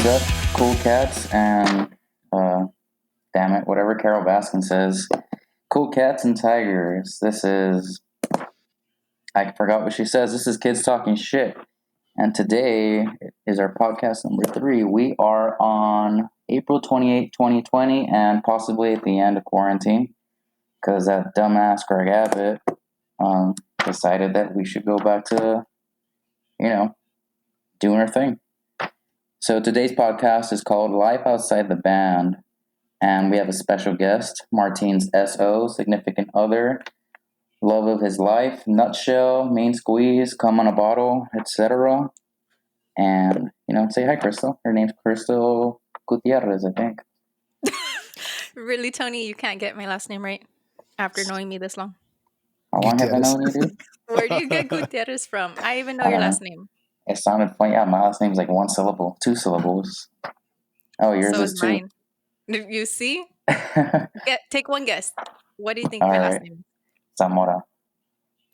What's up, cool cats and damn it, whatever Carol Baskin says. Cool cats and tigers. This is I forgot what she says. This is Kids Talking Shit. And today is our podcast number 3. We are on April 28, 2020, and possibly at the end of quarantine, because that dumbass Greg Abbott decided that we should go back to, doing our thing. So today's podcast is called Life Outside the Band, and we have a special guest, Martine's SO, significant other, love of his life, nutshell, main squeeze, come on a bottle, etc. And, say hi, Crystal. Her name's Crystal Gutierrez, I think. Really, Tony, you can't get my last name right after knowing me this long. How long have I known you, dude? Where do you get Gutierrez from? I even know your last name. It sounded funny. Yeah, my last name's like 1 syllable, 2 syllables. Oh, yours so is 2. Mine. You see? Take one guess. What do you think All my right. last name is? Zamora.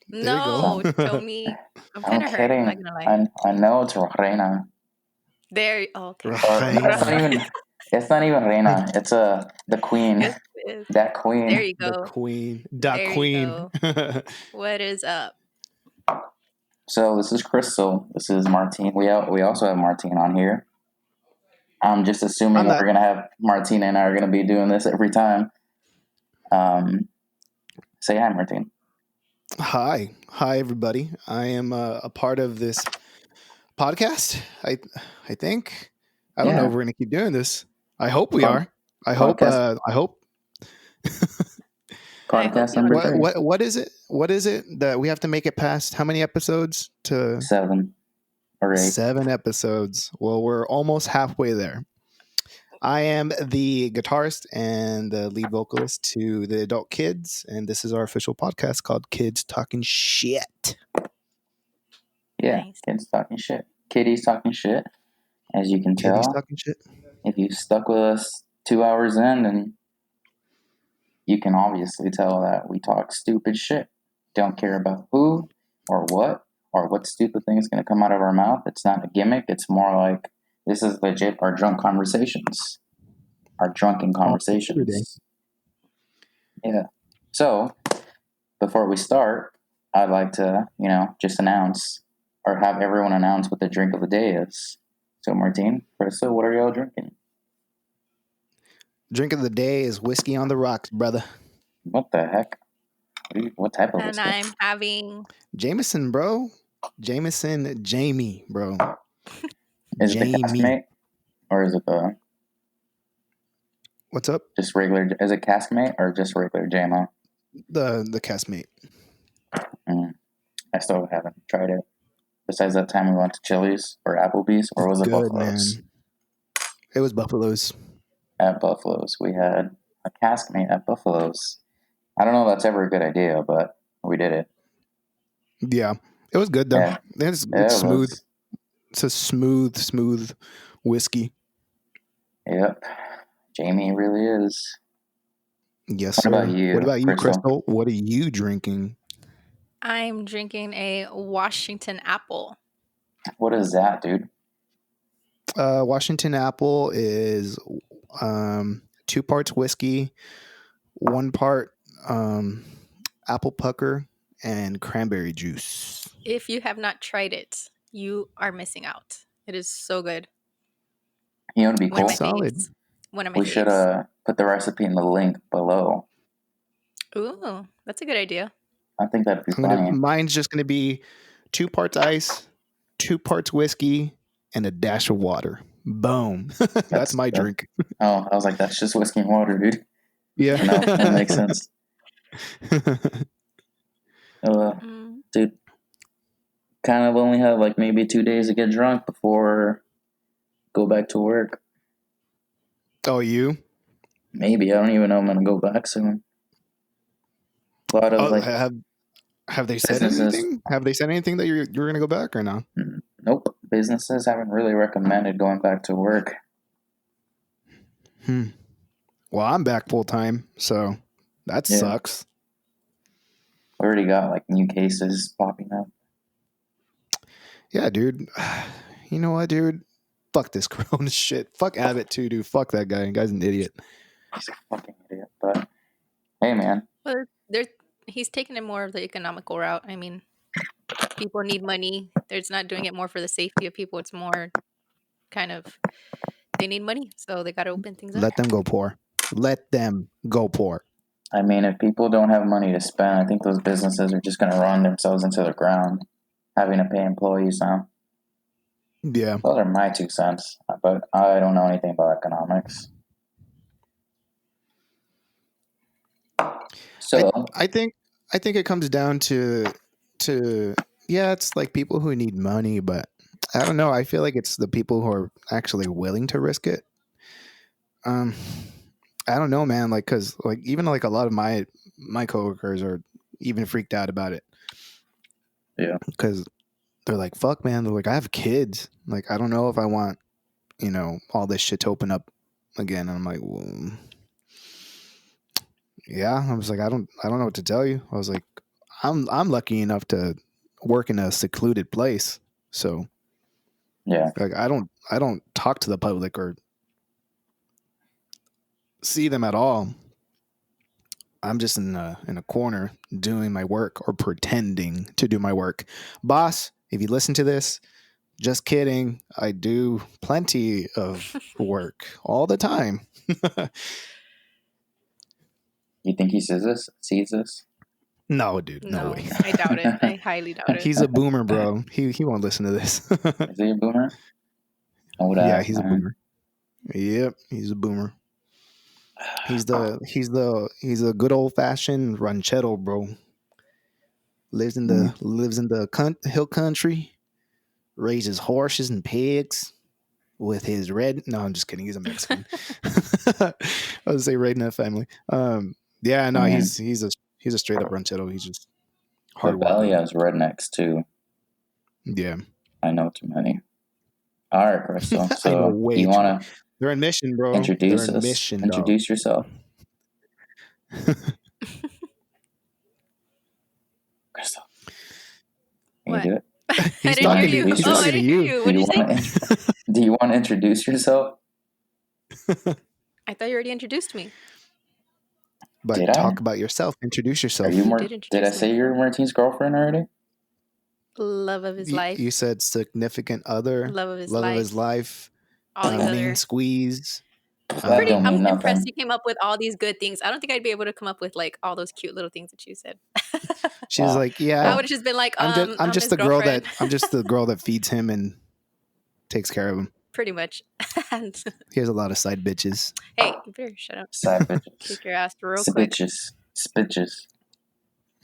No, Tony. I'm kind of hurt. I'm not gonna lie. I know it's Reyna. Okay. It's not even Reina. It's the queen. Yes, it is. That queen. There you go. The queen. There queen. you go. What is up? So this is Crystal. This is Martine. We also have Martine on here. I'm just assuming we're gonna have Martine and I are gonna be doing this every time. Say hi, Martine. Hi everybody. I am a part of this podcast. I think. I don't know if we're gonna keep doing this. I hope we are. I hope. Podcast number 3. What is it? What is it that we have to make it past? How many episodes? 7 or 8. 7 episodes. Well, we're almost halfway there. I am the guitarist and the lead vocalist to the Adult Kids, and this is our official podcast called Kids Talking Shit. Yeah, nice. Kids Talking Shit. Kitties Talking Shit. As you can tell, talking shit. If you stuck with us 2 hours in, then you can obviously tell that we talk stupid shit. Don't care about who or what stupid thing is going to come out of our mouth. It's not a gimmick. It's more like this is legit our drunk conversations. Our drunken conversations. Yeah. So, before we start, I'd like to, just announce or have everyone announce what the drink of the day is. So, Martine, Crystal, what are y'all drinking? Drink of the day is whiskey on the rocks, brother. What the heck? What type of whiskey? And I'm having Jameson, bro. Jameson Jamie, bro. Is it the Caskmate? Or is it the... What's up? Just regular... Is it Caskmate or just regular JMO? The Caskmate. I still haven't tried it. Besides that time we went to Chili's or Applebee's, or was it Buffalo's? Man. It was Buffalo's. At Buffalo's. We had a Caskmate at Buffalo's. I don't know if that's ever a good idea, but we did it. Yeah. It was good, though. Yeah. It's smooth. It's a smooth whiskey. Yep. Jamie really is. Yes, sir. What about you, Crystal? What are you drinking? I'm drinking a Washington apple. What is that, dude? Washington apple is 2 parts whiskey, 1 part apple pucker, and cranberry juice. If you have not tried it, you are missing out. It is so good. You know, it'd be cool. Solid. One of my faves. We should put the recipe in the link below. Ooh, that's a good idea. I think that'd be funny. Mine's just going to be 2 parts ice, 2 parts whiskey, and a dash of water. Boom. That's my drink. Oh, I was like, that's just whiskey and water, dude. Yeah. No, that makes sense. Dude, kind of only have like maybe 2 days to get drunk before go back to work. Oh, you? Maybe. I don't even know I'm going to go back soon. A lot of have they said anything? Have they said anything that you're going to go back or no? Nope. Businesses haven't really recommended going back to work. Well, I'm back full time, so that sucks. We already got like new cases popping up. Yeah, dude. You know what, dude? fuck this Corona shit. Fuck Abbott too, dude. Fuck that guy. The guy's an idiot. He's a fucking idiot. But hey, man. Well, he's taking it more of the economical route. I mean, people need money. They're just not doing it more for the safety of people. It's more kind of they need money, so they got to open things up. Let them go poor. Let them go poor. I mean, if people don't have money to spend, I think those businesses are just going to run themselves into the ground, having to pay employees now. Yeah. Those are my 2 cents, but I don't know anything about economics. So I think it comes down to yeah, it's like people who need money, but I don't know. I feel like it's the people who are actually willing to risk it. I don't know, man. Like, cause like even like a lot of my coworkers are even freaked out about it. Yeah, because they're like, "Fuck, man." They're like, "I have kids. Like, I don't know if I want, all this shit to open up again." And I'm like, well, yeah. I was like, I don't know what to tell you. I was like, I'm lucky enough to work in a secluded place, so yeah. like I don't talk to the public or see them at all. I'm just in a corner doing my work or pretending to do my work. Boss, if you listen to this, just kidding. I do plenty of work all the time. You think he sees this? No, dude, no No, way. I doubt it. I highly doubt it. He's a boomer, bro. He won't listen to this. Is he a boomer? Old Yeah, ass, he's man. a boomer. Yep, he's a boomer. He's a good old fashioned ranchero, bro. Lives in the hill country, raises horses and pigs with his red. No, I'm just kidding. He's a Mexican. I would say redneck family. Yeah, no, Man. he's a straight up ranchero. He's just The hard Valley worker. has rednecks too. Yeah, I know too many. All right, Crystal. I know So way you too want many. to They're in mission, bro. introduce They're in us? mission, dog. Introduce yourself, Crystal. Can What? you do it? He's I didn't talking hear to you. he's Oh, talking I to didn't hear you. you. What did you say? Do you want to introduce yourself? I thought you already introduced me. But Did I? talk about yourself. Introduce Are yourself. you You more? did Did introduce I say me. you're Martine's girlfriend already? Love of his life. You said significant other, Love of his love of life. his life, All these main other. squeeze. That don't mean I'm impressed nothing. you came up with all these good things. I don't think I'd be able to come up with like all those cute little things that you said. She was Wow. like, I "Yeah, would have just been like, I'm just his the girl girlfriend. I'm just the girl that feeds him and takes care of him. Pretty much. And, He has a lot of side bitches." hey, you better shut up. Side bitches. Kick your ass real quick. Spitches.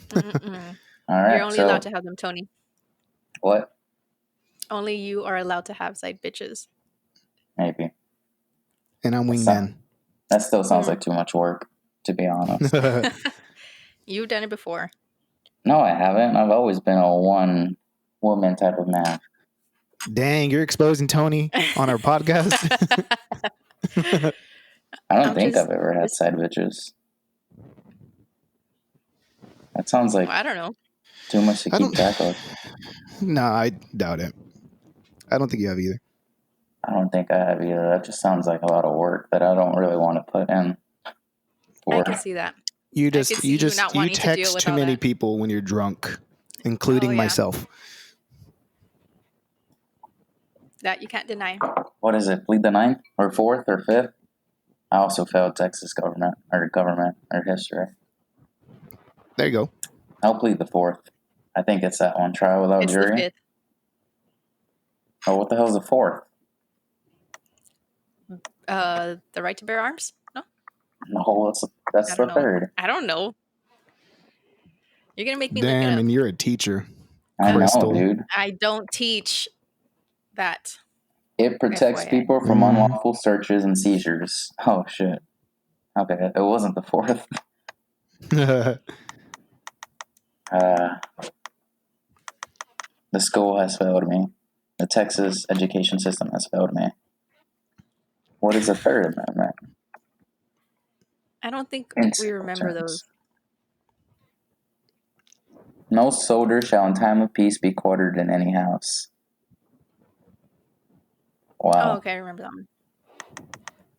Mm-mm. All right. You're only So allowed to have them, Tony. what? Only you are allowed to have side bitches. Maybe. And I'm That's wingman. That still sounds like too much work, to be honest. You've done it before. No, I haven't. I've always been a one woman type of man. Dang, you're exposing Tony on our podcast. I don't think I've ever had side bitches. That sounds like I don't know. too much to keep track of. No, I doubt it. I don't think you have either. I don't think I have either. That just sounds like a lot of work that I don't really want to put in. I can see that. You I could see you not wanting to deal text with too all many that. people when you're drunk, including Oh, yeah. myself. That you can't deny. What is it? Plead the 9th or 4th or 5th? I also failed Texas government or history. There you go. I'll plead the 4th. I think it's that one. Trial without It's jury. the 5th. Oh, what the hell's the 4th? The right to bear arms? No? No, that's I the don't know. 3rd. I don't know. You're going to make me look it Damn, up. and you're a teacher. I Crystal. know, dude. I don't teach that. It protects FYI. people from unlawful searches and seizures. Oh, shit. Okay, it wasn't the 4th. The school has failed me. The Texas education system has failed me. What is the 3rd Amendment? I don't think In we simple remember terms. those. No soldier shall in time of peace be quartered in any house. Wow. Oh, okay, I remember that one.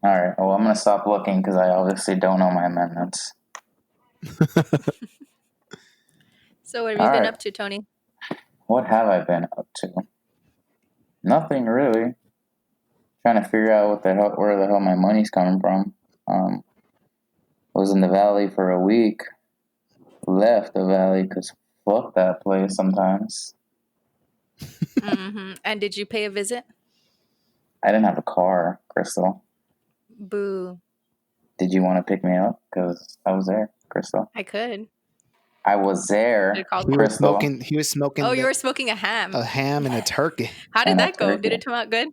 All right. Well, I'm gonna stop looking because I obviously don't know my amendments. So, what have you All been right. up to, Tony? What have I been up to? Nothing really. Trying to figure out where the hell my money's coming from. Was in the valley for a week. Left the valley because fuck that place sometimes. And did you pay a visit? I didn't have a car, Crystal. Boo. Did you want to pick me up? Because I was there, Crystal. I could. I was Did there, it call He was Crystal. smoking. He was smoking Oh, you were smoking a ham. a ham and a turkey. How did and a that go? Did turkey. it come out good?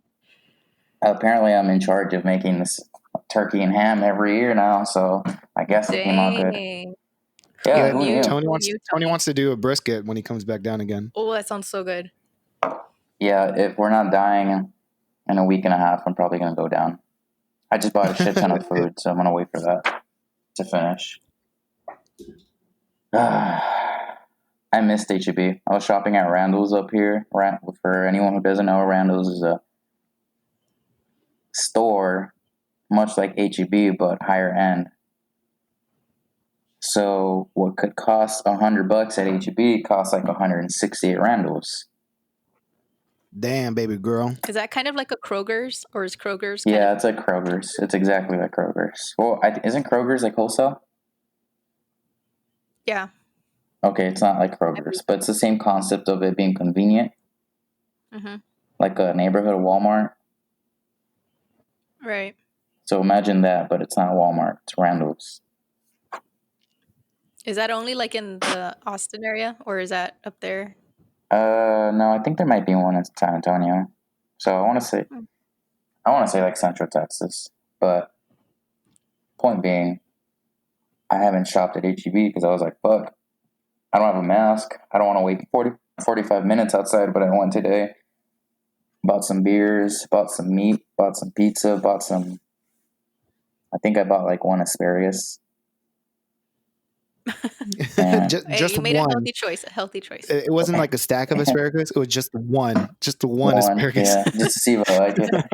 Apparently, I'm in charge of making this turkey and ham every year now, so I guess it came out good. Dang. Yeah, Yeah, who knew? Tony You, wants to do a brisket when he comes back down again. Oh, that sounds so good. Yeah, if we're not dying in a week and a half, I'm probably going to go down. I just bought a shit ton of food, so I'm going to wait for that to finish. I missed HEB. I was shopping at Randall's up here. For anyone who doesn't know, Randall's is a store much like HEB, but higher end. So what could cost $100 at HEB costs like $160 at Randall's. Damn, baby girl. Is that kind of like a Kroger's, or is Kroger's? Yeah, it's like Kroger's. It's exactly like Kroger's. Well, isn't Kroger's like wholesale? Yeah. Okay, it's not like Kroger's, but it's the same concept of it being convenient, like a neighborhood Walmart. Right. So imagine that, but it's not Walmart. It's Randall's. Is that only like in the Austin area, or is that up there? No, I think there might be one in San Antonio. So I want to say like Central Texas, but point being, I haven't shopped at HEB because I was like, fuck, I don't have a mask. I don't want to wait 45 minutes outside, but I went today. Bought some beers, bought some meat, bought some pizza, I think I bought like one asparagus. just you made one. a healthy choice. A healthy choice. It wasn't like a stack of asparagus. It was just one asparagus. Yeah, just to see if I like it.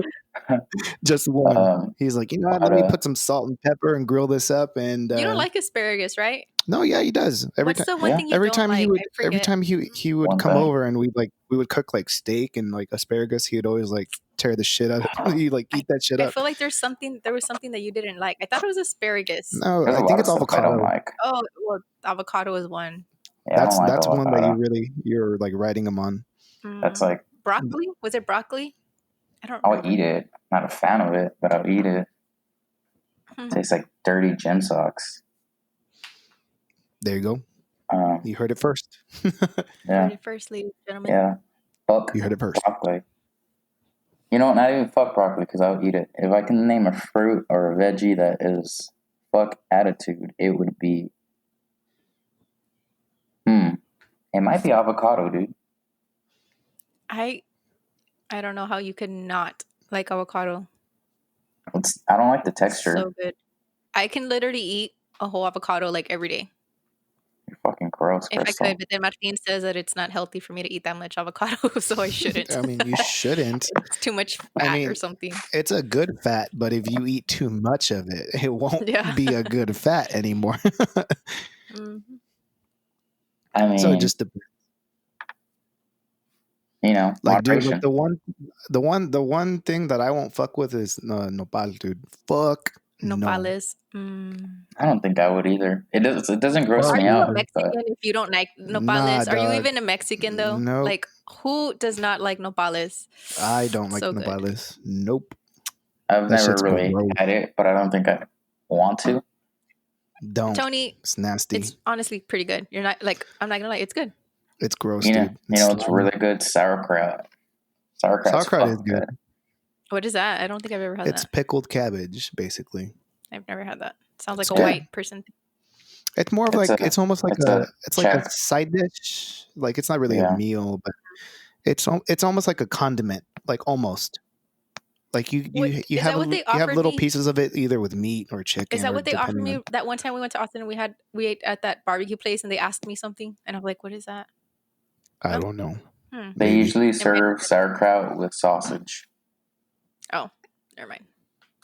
Just one. He's like, you know what? Let me put some salt and pepper and grill this up. And you don't like asparagus, right? No, yeah, he does. What's the one thing you don't like? Every time he would come over and we would cook like steak and like asparagus, he'd always like tear the shit out of it. He'd like eat that shit up. I feel like there was something that you didn't like. I thought it was asparagus. No, I think it's avocado. I don't like. Oh, well, avocado is one. Yeah, that's one that you're like riding them on. That's like broccoli. Was it broccoli? I don't. I'll eat it. Not a fan of it, but I'll eat it. Tastes like dirty gym socks. There you go. You heard it first. Yeah. Heard it first, ladies and gentlemen. Yeah. Fuck. You heard it first. Broccoli. You know what? Not even fuck broccoli because I'll eat it. If I can name a fruit or a veggie that is fuck attitude, it would be. It might be avocado, dude. I don't know how you could not like avocado. I don't like the texture. So good. I can literally eat a whole avocado like every day. You're fucking gross, Crystal. If I could, but then Martin says that it's not healthy for me to eat that much avocado, so I shouldn't. I mean, you shouldn't. It's too much fat or something. It's a good fat, but if you eat too much of it, it won't be a good fat anymore. I mean, so it just depends. You know, like dude, like the one thing that I won't fuck with is nopal, dude. Fuck nopales. I don't think I would either. It doesn't gross me out. Are you a Mexican if you don't like nopales? Are you even a Mexican though? Nope. Like who does not like nopales? I don't like nopales. Good. Nope. I've never really had it, but I don't think I want to. Don't. Tony, it's nasty. It's honestly pretty good. You're not like I'm not gonna lie, it's good. It's gross, dude. You know, it's really good sauerkraut. Sauerkraut is good. What is that? I don't think I've ever had that. It's pickled cabbage, basically. I've never had that. Sounds like a white person. It's more of it's almost like a side dish. Like it's not really a meal, but it's almost like a condiment. Like almost. Like you have little pieces of it either with meat or chicken. Is that what they offered me that one time we went to Austin and we ate at that barbecue place and they asked me something and I'm like, what is that? I don't know. They usually serve sauerkraut with sausage. Oh, never mind.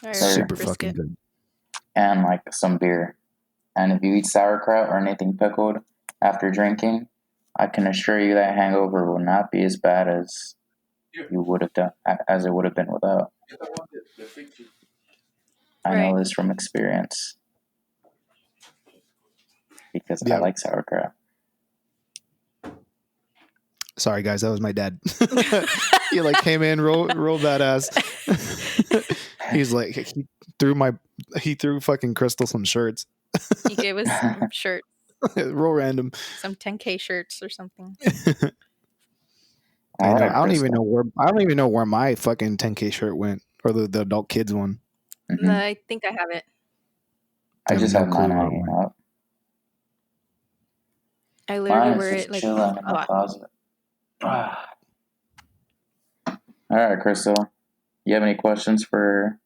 Or Super brisket. fucking good. and like some beer. And if you eat sauerkraut or anything pickled after drinking, I can assure you that hangover will not be as bad as you would have done as it would have been without. I know Right. this from experience because I Yeah. like sauerkraut. Sorry, guys, that was my dad. He like came in real badass. He's like he threw fucking Crystal some shirts. He gave us some shirts, Real random. some 10K shirts or something. I know. Alright, I don't even Crystal. know where my fucking 10K shirt went, or the adult kids one. Mhm. I think I have it. I just have mine where it hanging went. up. I literally Mine is wear just it like chilling in a my lot. closet. Alright, Crystal. You have any questions for...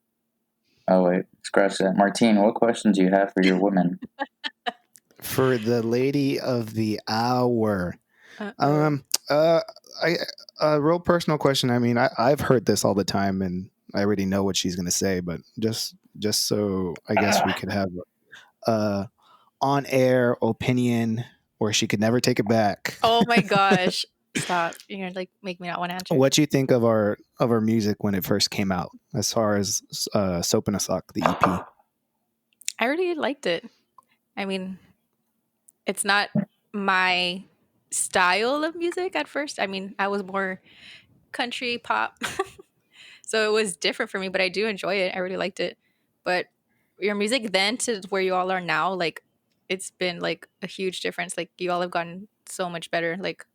Oh, wait. Scratch that. Martine, what questions do you have for your women? For the lady of the hour. Uh-oh. I a real personal question. I mean, I've heard this all the time, and I already know what she's gonna say. But just so I guess we could have a on air opinion where she could never take it back. Oh my gosh. Stop. You're gonna like make me not want to answer. What do you think of our music when it first came out, as far as Soap in a Sock, the EP? I really liked it. I mean, it's not my style of music at first. I mean, I was more country pop. So it was different for me, but I do enjoy it. I really liked it. But your music then to where you all are now, like it's been like a huge difference. Like you all have gotten so much better. Like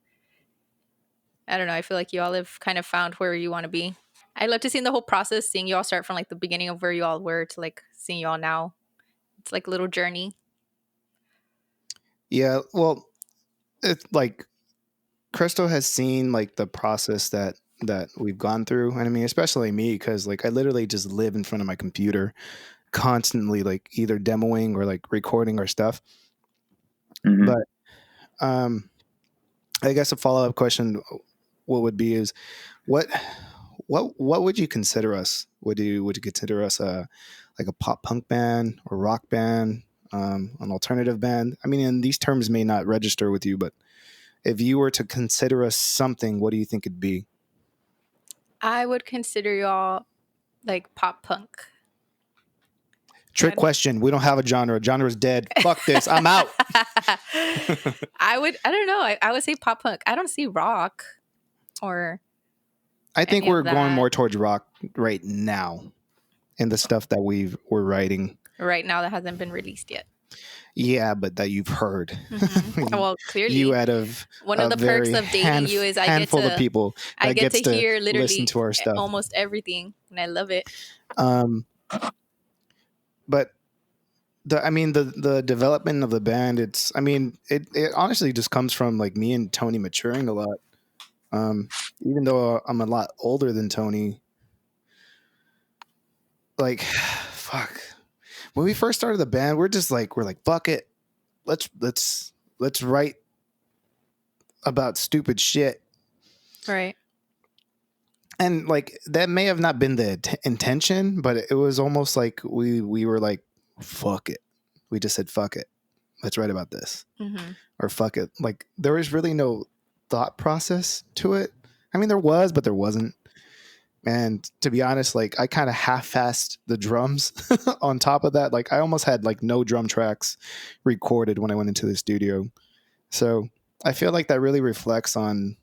I don't know, I feel like you all have kind of found where you want to be. I love to see the whole process, seeing you all start from like the beginning of where you all were to like seeing you all now. It's like a little journey. Yeah, well, it's like Crystal has seen like the process that we've gone through, and I mean, especially me, because like I literally just live in front of my computer constantly, like either demoing or like recording our stuff. Mhm. But I guess a follow up question, what would be is what would you consider us? Would you consider us like a pop punk band or rock band, an alternative band? I mean, and these terms may not register with you, but if you were to consider us something, what do you think it'd be? I would consider y'all like pop punk. Trick question. We don't have a genre. Genre's dead. Fuck this. I'm out. I don't know. I would say pop punk. I don't see rock or I think any of we're going that more towards rock right now in the stuff that we're writing. right now that hasn't been released yet. Yeah, but that you've heard. Mm-hmm. Well, clearly, you out of one of the perks of dating you is handful of people that I get gets to hear listen literally to our stuff. almost everything, and I love it. But the development of the band, it's, I mean, it honestly just comes from like me and Tony maturing a lot. Even though I'm a lot older than Tony, like, fuck. When we first started the band, we're like, fuck it, let's write about stupid shit. Right. And like that may have not been the intention, but it was almost like we were like, fuck it. We just said fuck it. Let's write about this. Mm-hmm. Or fuck it. Like there was really no thought process to it. I mean, there was, but there wasn't. And to be honest, like I kind of half-assed the drums on top of that. Like I almost had like no drum tracks recorded when I went into the studio. So I feel like that really reflects on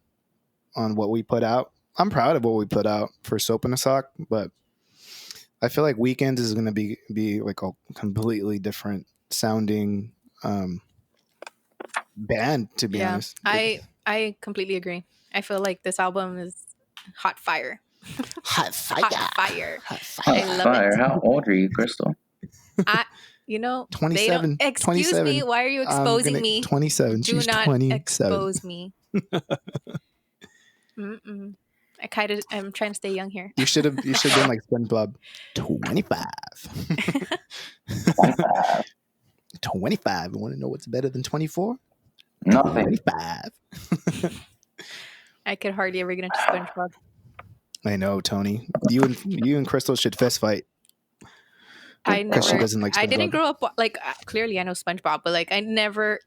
what we put out. I'm proud of what we put out for Soap in a Sock, but I feel like Weekends is going to be like a completely different sounding band, to be honest. I completely agree. I feel like this album is hot fire. Hot fire. Hot fire. Hot fire. I love Fire. it. How old are you, Crystal? You know, 27. They don't, excuse 27. me. Why are you exposing me? 27. Do She's not 27. expose me. Mm-mm. I'm trying to stay young here. You should have been like SpongeBob. 25. 25. 25. You want to know what's better than 24? Nothing. 25. I could hardly ever get into SpongeBob. I know, Tony. You and Crystal should fist fight I because she never. doesn't like I didn't SpongeBob. grow up like clearly I know SpongeBob, but like I never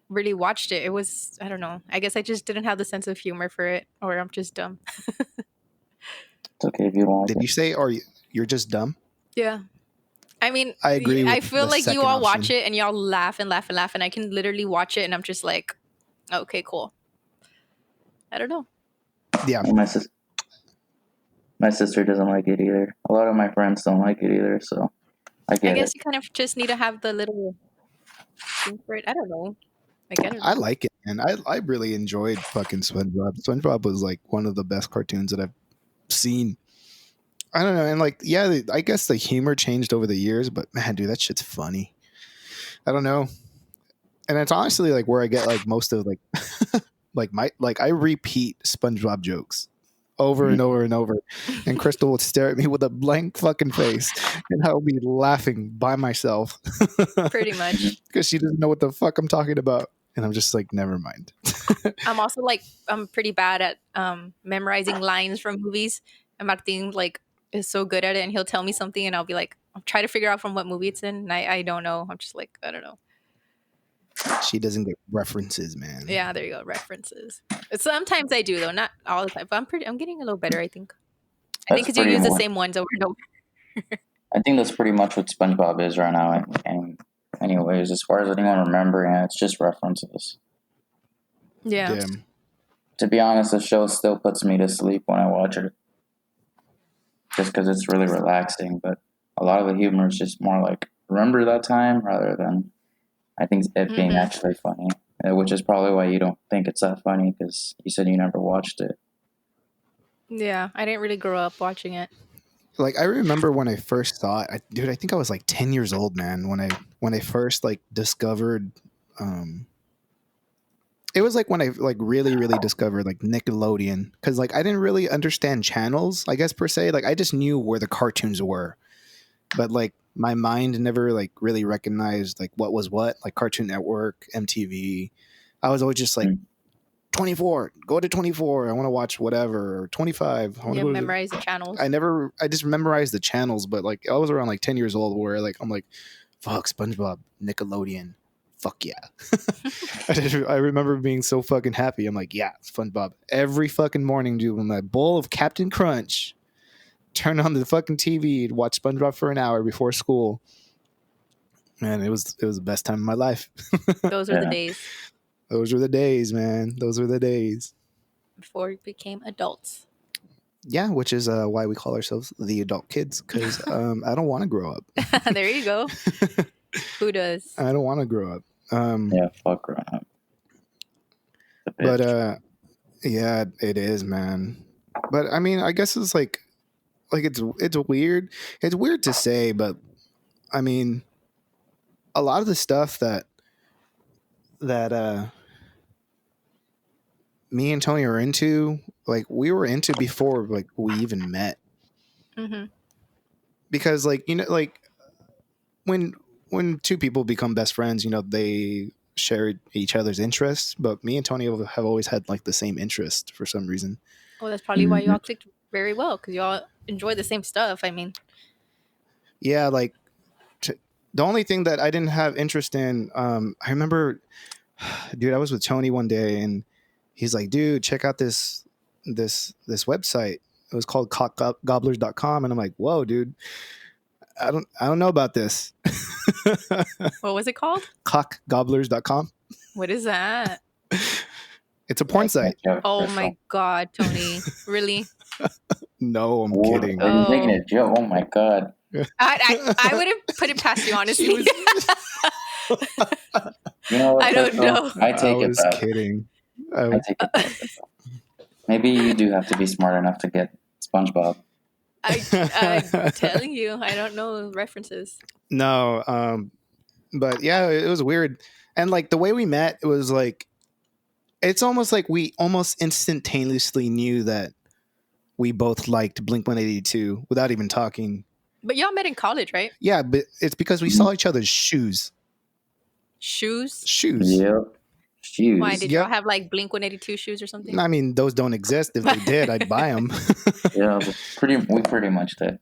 really watched it. It was I don't know. I guess I just didn't have the sense of humor for it, or I'm just dumb. It's okay if you don't like Did it. you say, or you're just dumb? Yeah. I mean, I agree I with feel the like you second all option. watch it and y'all laugh and laugh and laugh, and I can literally watch it and I'm just like, okay, cool. I don't know. Yeah, And my sister doesn't like it either. A lot of my friends don't like it either, so I I get guess it. you kind of just need to have the little thing for it. I don't know. Like, I don't know. I like it, and I really enjoyed fucking SpongeBob. SpongeBob was like one of the best cartoons that I've seen. I don't know, and like, yeah, I guess the humor changed over the years, but man, dude, that shit's funny. I don't know, and it's honestly like where I get like most of like, like I repeat SpongeBob jokes over and over and over, and Crystal would stare at me with a blank fucking face, and I would be laughing by myself Pretty much. because she doesn't know what the fuck I'm talking about, and I'm just like, never mind. I'm also like, I'm pretty bad at memorizing lines from movies. And Martin like is so good at it, and he'll tell me something, and I'll be like, I'll try to figure out from what movie it's in, and I don't know. I'm just like, I don't know. She doesn't get references, man. Yeah, there you go. References. Sometimes I do though, not all the time. But I'm getting a little better. I think That's because you pretty use the much. same ones over and over. I think that's pretty much what SpongeBob is right now. And anyways, as far as anyone remembering it, it's just references. Yeah. Damn. To be honest, the show still puts me to sleep when I watch it, just because it's really relaxing. But a lot of the humor is just more like remember that time rather than I think it being actually funny, which is probably why you don't think it's that funny because you said you never watched it. Yeah, I didn't really grow up watching it. Like I remember when I first saw it, dude. I think I was like 10 years old, man. When I first like discovered, it was like when I like really discovered like Nickelodeon, because like I didn't really understand channels, I guess per se. Like I just knew where the cartoons were, but like my mind never like really recognized like what was what, like Cartoon Network, MTV. I was always just like 24, go to 24. I want to watch whatever, or 25. I want to Yeah, go memorize the channels. I just memorized the channels, but like I was around like 10 years old where like I'm like, fuck SpongeBob, Nickelodeon. Fuck yeah. I remember being so fucking happy. I'm like, yeah, SpongeBob. Every fucking morning, dude, with my bowl of Captain Crunch, turn on the fucking TV and watch SpongeBob for an hour before school. Man, it was the best time of my life. Those were the days Those were the days, man. Those were the days. before we became adults. Yeah, which is why we call ourselves the adult kids, because I don't want to grow up. There you go. Who does? I don't want to grow up. Yeah, fuck growing up. But yeah, it is, man. But I mean, I guess it's like it's weird. It's weird to say, but I mean, a lot of the stuff that me and Tony are into, like we were into before like we even met. Mm-hmm. Because like, you know, like when two people become best friends, you know, they share each other's interests, but me and Tony have always had like the same interest for some reason. Well, that's probably why you all clicked very well, because you all enjoy the same stuff. I mean, yeah, like the only thing that I didn't have interest in, I remember, dude, I was with Tony one day and he's like, dude, check out this website. It was called cockgobblers.com. And I'm like, whoa, dude, I don't know about this. what was it called? Cockgobblers.com. What is that? It's a porn site. Oh my God, Tony. Really? No, I'm kidding. Are you making a joke? Oh my God. I wouldn't put it past you, honestly. You know what, I don't know. I take it back. Kidding. I take it back. Maybe you do have to be smart enough to get SpongeBob. I'm telling you, I don't know references. No, but yeah, it was weird. And like the way we met, it was like, it's almost like we almost instantaneously knew that we both liked Blink-182 without even talking. But y'all met in college, right? Yeah, but it's because we saw each other's shoes. Shoes? Shoes. Yep. Shoes. Why did Yep. y'all have like Blink 182 shoes or something? I mean, those don't exist. If they did, I'd buy them. Yeah, we pretty much did.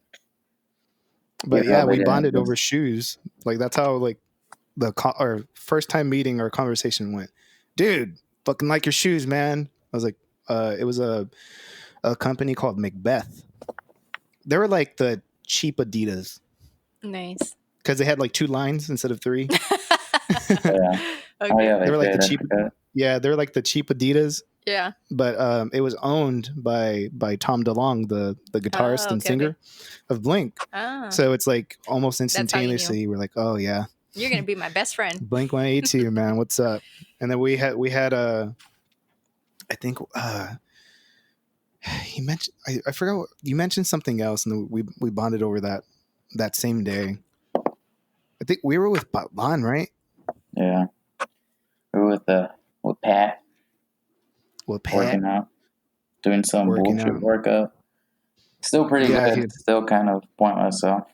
But Yeah, yeah, we they bonded didn't over shoes. Like that's how like our first time meeting, our conversation went. Dude, fucking like your shoes, man. I was like, it was a company called Macbeth. They were like the cheap Adidas Nice. because they had like 2 lines instead of 3. Yeah. Oh Okay. yeah, They were like the did. I cheap. forgot. Yeah, they were like the cheap Adidas. Yeah. But it was owned by Tom DeLonge, the guitarist and okay, singer of Blink. Ah, So it's like almost how you knew. instantaneously we're like, oh yeah, You're gonna be my best friend. Blink 182, man, what's up? And then we had I think he mentioned I forgot what, you mentioned something else, and then we bonded over that same day. I think we were with Batlan, right? Yeah. We were with Pat With Pat. working out, doing some Working bullshit out. workout. Still pretty Yeah, good. Still kind of pointless. So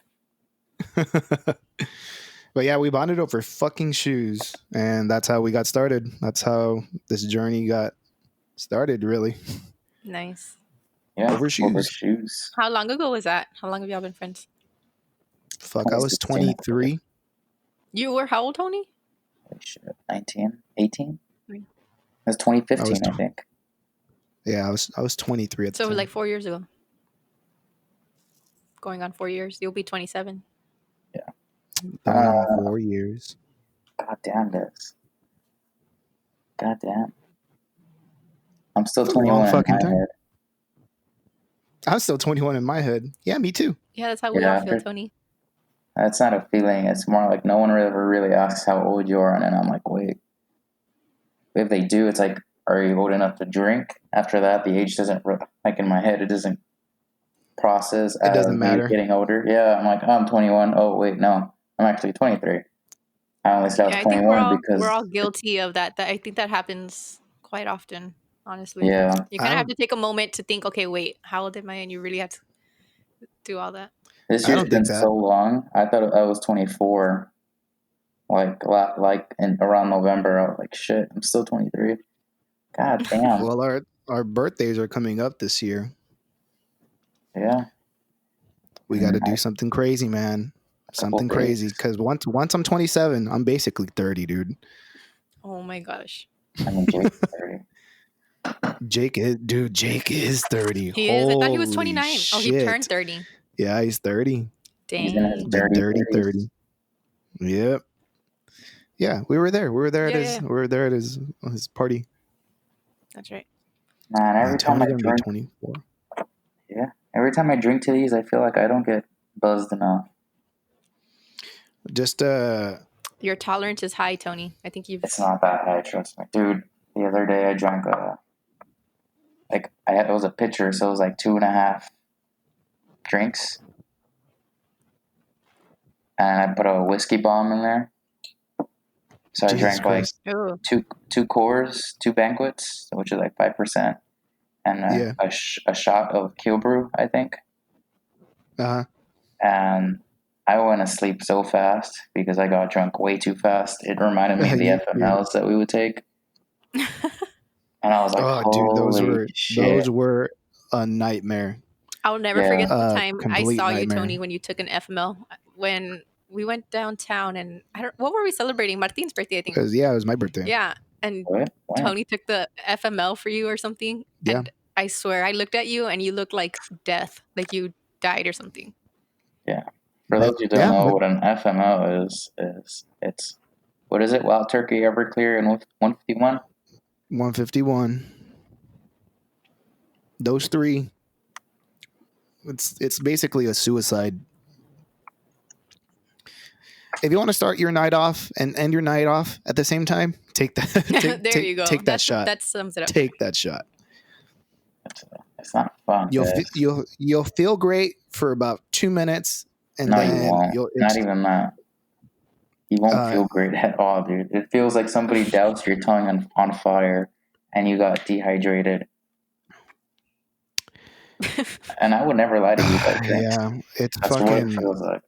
But yeah, we bonded over fucking shoes, and that's how we got started. That's how this journey got started, really. Nice. yeah, Over shoes. shoes. How long ago was that? How long have y'all been friends? Fuck, I was 2016. 23. You were how old, Tony? Shit, 19, 18. Mm. That's 2015, I I was think. Yeah, I was 23 at the So time. like 4 years ago. Going on 4 years. You'll be 27. Going on 4 years. God damn this. God damn. I'm still It's a long 21 in fucking my time. head. I'm still 21 in my head. Yeah, me too. Yeah, that's how we Yeah, all feel, Tony. That's not a feeling. It's more like no one ever really asks how old you are, and then I'm like, wait. If they do, it's like, are you old enough to drink? After that, the age doesn't, like in my head, it doesn't process It doesn't as matter. getting older. Yeah, I'm like, oh, I'm 21. Oh, wait, no. I'm actually 23. I only said I was Yeah, I think 21 because... we're all guilty of that. I think that happens quite often, honestly. Yeah. You kind of have to take a moment to think, okay, wait, how old am I? And you really have to do all that. This I year's don't been think that. so long. I thought I was 24. Like in around November, I was like, shit, I'm still 23. God damn. Well, our birthdays are coming up this year. Yeah. We got to do something crazy, man. Something crazy. Because once I'm 27, I'm basically 30, dude. Oh my gosh. I mean, Jake's 30. Jake is 30. He is. I thought he was Holy 29. shit. Oh, he turned 30. Yeah, he's 30. He's in his Dang. The dirty 30s. 30. Yep. Yeah, we were there. We were there at his party. That's right. Man, every time Tony I gonna be drink... 24. Yeah. Every time I drink to these, I feel like I don't get buzzed enough. Just Your tolerance is high, Tony. I think you've... It's not that high, trust me. Dude, the other day I drank it was a pitcher, so it was like 2.5 drinks. And I put a whiskey bomb in there. So I Jesus drank Christ. Oh. like two Coors, 2 Banquets, which is like 5%, and a shot of Kill Brew, I think. Uh-huh. And I went to sleep so fast because I got drunk way too fast. It reminded me of the FMLs that we would take. And I was like, oh, dude, those were a nightmare. I'll never forget the time I complete saw nightmare. you, Tony, when you took an FML. When we went downtown and what were we celebrating? Martin's birthday, I think. It was my birthday. Yeah. And What? Tony took the FML for you or something. Yeah. And I swear, I looked at you and you looked like death, like you died or something. Yeah. For those who don't know what an FMO is it's, what is it? Wild Turkey, Everclear, and 151? 151. Those 3. It's basically a suicide. If you want to start your night off and end your night off at the same time, take that. There you go. Take that shot. That sums it up. Take that shot. It's not fun. You'll feel great for about 2 minutes, and No, then you won't. Not even that. You won't feel great at all, dude. It feels like somebody doused your tongue on fire, and you got dehydrated. And I would never lie to you about drinks. Yeah, it's That's fucking. what it feels like.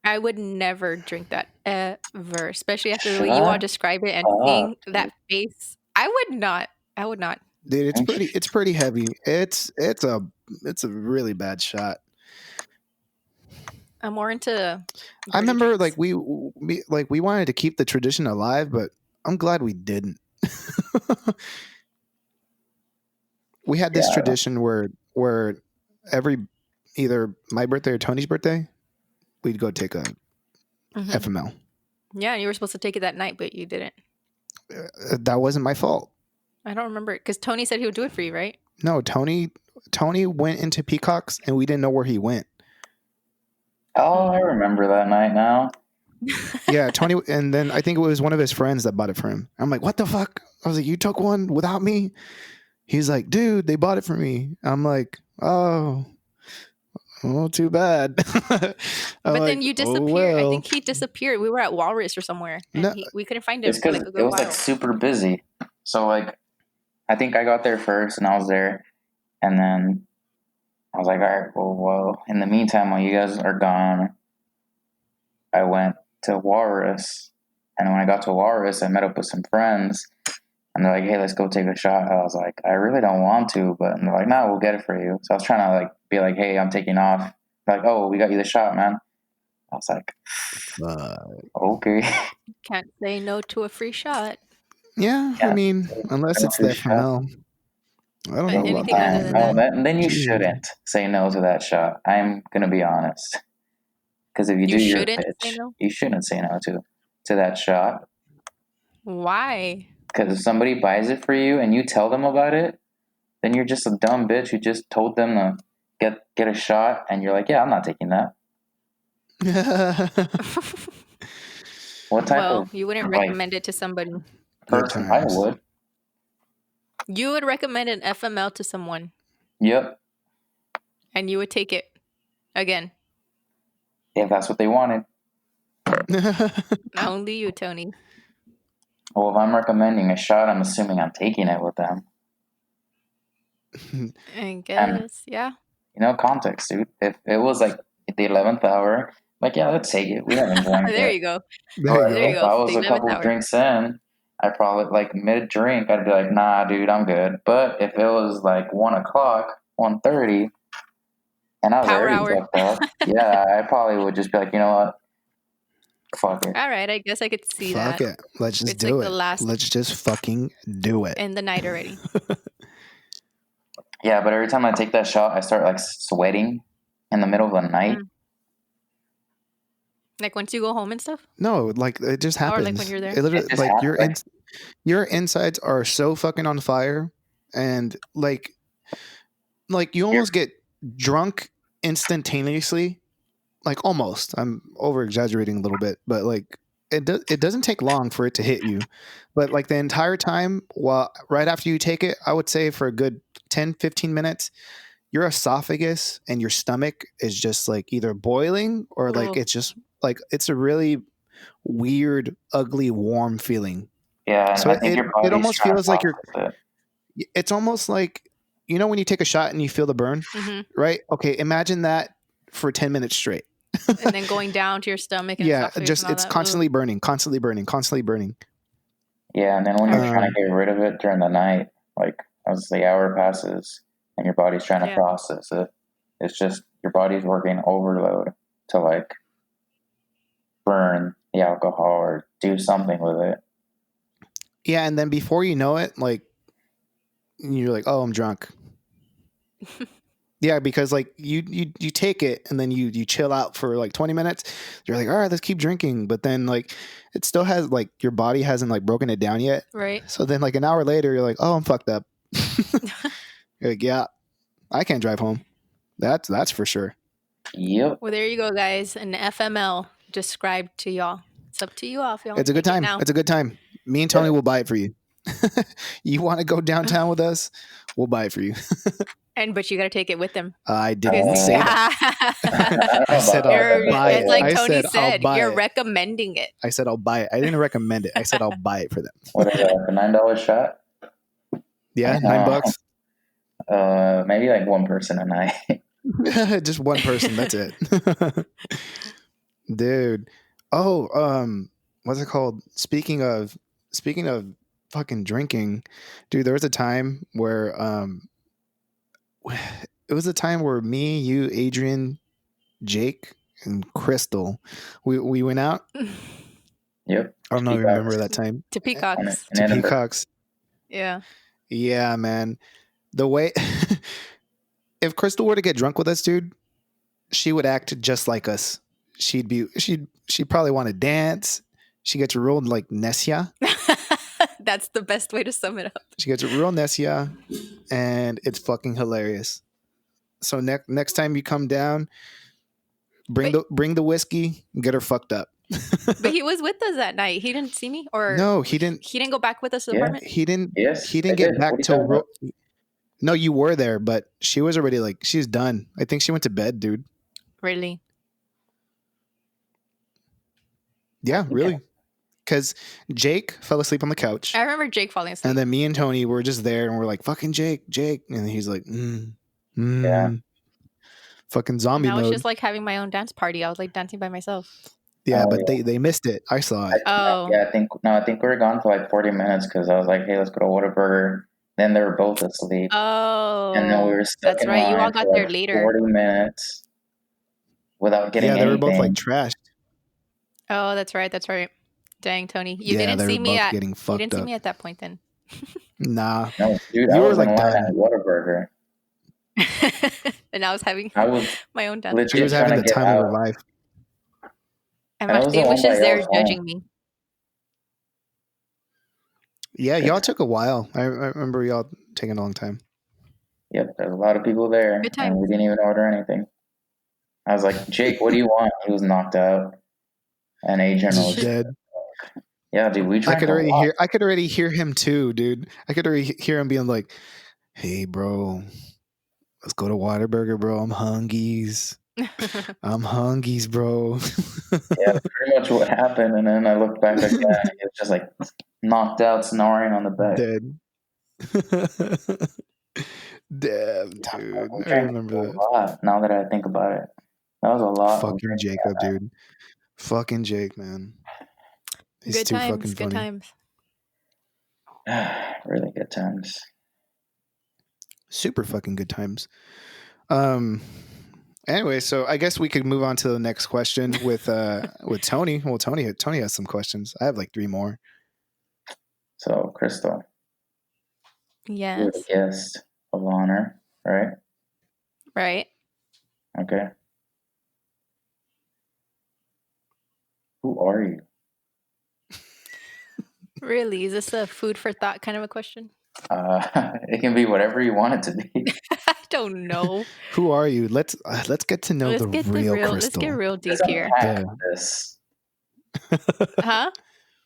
I would never drink that ever, especially after the way you all Shut describe it and up, seeing dude. that face. I would not. I would not. Dude, it's Ain't pretty heavy. It's a really bad shot. I'm more into I gritty remember like drinks. we wanted to keep the tradition alive, but I'm glad we didn't. We had this Yeah. tradition where every either my birthday or Tony's birthday, we'd go take a Mhm. FML. Yeah, and you were supposed to take it that night, but you didn't. That wasn't my fault. I don't remember it because Tony said he would do it for you, right? No, Tony went into Peacocks and we didn't know where he went. Oh, I remember that night now. Yeah, Tony, and then I think it was one of his friends that bought it for him. I'm like, what the fuck? I was like, you took one without me? He's like, dude, they bought it for me. I'm like, oh, too bad. But then you disappeared. I think well. he disappeared. We were at Walrus or somewhere, and No, we couldn't find him It's for because like a it good was while. like super busy. So like, I think I got there first, and I was there, and then I was like, all right, well. In the meantime, while you guys are gone, I went to Walrus, and when I got to Walrus, I met up with some friends, and they're like, hey, let's go take a shot. I was like, I really don't want to, but and they're like, no, we'll get it for you. So I was trying to like be like, hey, I'm taking off. They're like, oh, we got you the shot, man. I was like, okay. Can't say no to a free shot. yeah, I mean, unless it's the FML. I don't But know about anything that. other than that. Then you Jeez. shouldn't say no to that shot. I'm gonna be honest, because if you You do your shouldn't say pitch, no? you shouldn't say no to that shot. Why? Because if somebody buys it for you and you tell them about it, then you're just a dumb bitch who just told them to get a shot, and you're like, yeah, I'm not taking that. What type Well, of you wouldn't like, recommend it to somebody. person I would? You would recommend an FML to someone, Yep, and you would take it again. if that's what they wanted. Only you, Tony. Well, if I'm recommending a shot, I'm assuming I'm taking it with them. I guess, yeah. You know, context, dude. If it was like at the 11th hour, like, yeah, let's take it. We haven't drank There yet. you go. But There you if go. I was The a 11th couple hour. drinks in, I probably like mid drink, I'd be like, nah, dude, I'm good. But if it was like 1 o'clock, 1:30, and I was Power already hour. fucked up, yeah, I probably would just be like, you know what? Fuck it. All right, I guess I could see Fuck that. it. Let's just It's do like it. the last Let's just fucking do it. in the night already. Yeah, but every time I take that shot, I start like sweating in the middle of the night. Like once you go home and stuff? No, like it just happens. Or like when you're there? It literally, It just like happens. your insides are so fucking on fire, and like you almost get drunk instantaneously. Like almost. I'm over exaggerating a little bit, but like it doesn't take long for it to hit you. But like the entire time, right after you take it, I would say for a good 10-15 minutes, your esophagus and your stomach is just like either boiling or like Oh. it's just like it's a really weird, ugly, warm feeling. Yeah, and So I think your body's it almost trying to feels like process it. it's almost like, you know, when you take a shot and you feel the burn, right? Okay, imagine that for 10 minutes straight. And then going down to your stomach and Yeah, esophagus just and all it's that. constantly burning, constantly burning, constantly burning. Yeah, and then when you're trying Um, to get rid of it during the night, like as the hour passes and your body's trying to Yeah. process it, it's just your body's working overload to like burn the alcohol or do something with it. Yeah, and then before you know it, like you're like, oh, I'm drunk. Yeah, because like you take it and then you chill out for like 20 minutes. You're like, all right, let's keep drinking. But then like it still has like your body hasn't like broken it down yet. Right. So then like an hour later, you're like, oh, I'm fucked up. You're like, yeah, I can't drive home. That's for sure. Yep. Well, there you go, guys. An FML described to y'all. It's up to you all if y'all It's a good take it time. now. It's a good time. Me and Tony will buy it for you. You want to go downtown with us? We'll buy it for you. But you got to take it with them. I didn't say that. I said I'll buy it. It's like I Tony said I'll said, buy you're it. recommending it. I said I'll buy it. I didn't recommend it. I said I'll buy it for them. What is that? A $9 shot? Yeah, $9. Maybe like one person a night. Just one person. That's it. dude. Oh, what's it called? Speaking of fucking drinking, dude. There was a time where it was a time where me, you, Adrian, Jake, and Crystal, we went out. Yep. I don't know if you remember Peacocks that time To Peacocks. in to Edinburgh. Peacocks. Yeah. Yeah, man. The way if Crystal were to get drunk with us, dude, she would act just like us. She'd probably want to dance. She gets real like Nesia. That's the best way to sum it up. She gets real Nesia, and it's fucking hilarious. So next time you come down, bring the whiskey, and get her fucked up. But he was with us that night. He didn't see me, or No, he didn't. he didn't go back with us to the Yeah. apartment. He didn't. Yes, He they didn't get did. back What are you till talking about? No, you were there, but she was already like she's done. I think she went to bed, dude. Really? Yeah, really. Because Jake fell asleep on the couch, I remember Jake falling asleep. and then me and Tony were just there, and we're like, "Fucking Jake," and he's like, Yeah. fucking And zombie I was mode. just like having my own dance party. I was like dancing by myself. Yeah, Oh, but yeah. they missed it. I saw it. Oh. Yeah, I think we were gone for like 40 minutes because I was like, hey, let's go to Whataburger. Then they were both asleep. Oh. And then we were stuck That's in right. You all line got for there like later. 40 minutes without getting Yeah, they were anything. both like trashed. Oh, that's right. That's right. Dang, Tony. You Yeah, didn't they see were me both at getting you fucked didn't see up. me at that point then. Nah, No, dude, You I were, was like, in line done. at Whataburger. And I was having I was my own dance. legit she was trying having to the get time of her out. life. And And I was the Martin one was by just there y'all's home. judging me. Yeah, y'all took a while. I remember y'all taking a long time. Yep, there's a lot of people there, Good and times. we didn't even order anything. I was like, Jake, what do you want? He was knocked out. And Adrian Just was, dead. yeah, dude, we I drank could a already lot. hear him too, dude. I could already hear him being like, "Hey, bro, let's go to Whataburger, bro. I'm hungies. I'm hungies, bro." Yeah, that's pretty much what happened. And then I looked back again, and he was just like knocked out, snoring on the bed. Dead. Damn, dude. We I drank remember a that. lot now that I think about it. That was a lot. of Fucking drinking Jacob, that dude. Fucking Jake, man. He's Good too times. fucking Good funny. times. night. Really good times. Super fucking good times. Anyway, so I guess we could move on to the next question with Tony. Well, Tony has some questions. I have like 3 more. So, Crystal, you're Yes. the guest of honor, right? Right. Okay. Who are you? Really? Is this a food for thought kind of a question? It can be whatever you want it to be. I don't know. Who are you? Let's get to know Let's the get real Let's Crystal. get real deep Let's here. unpack this. Huh?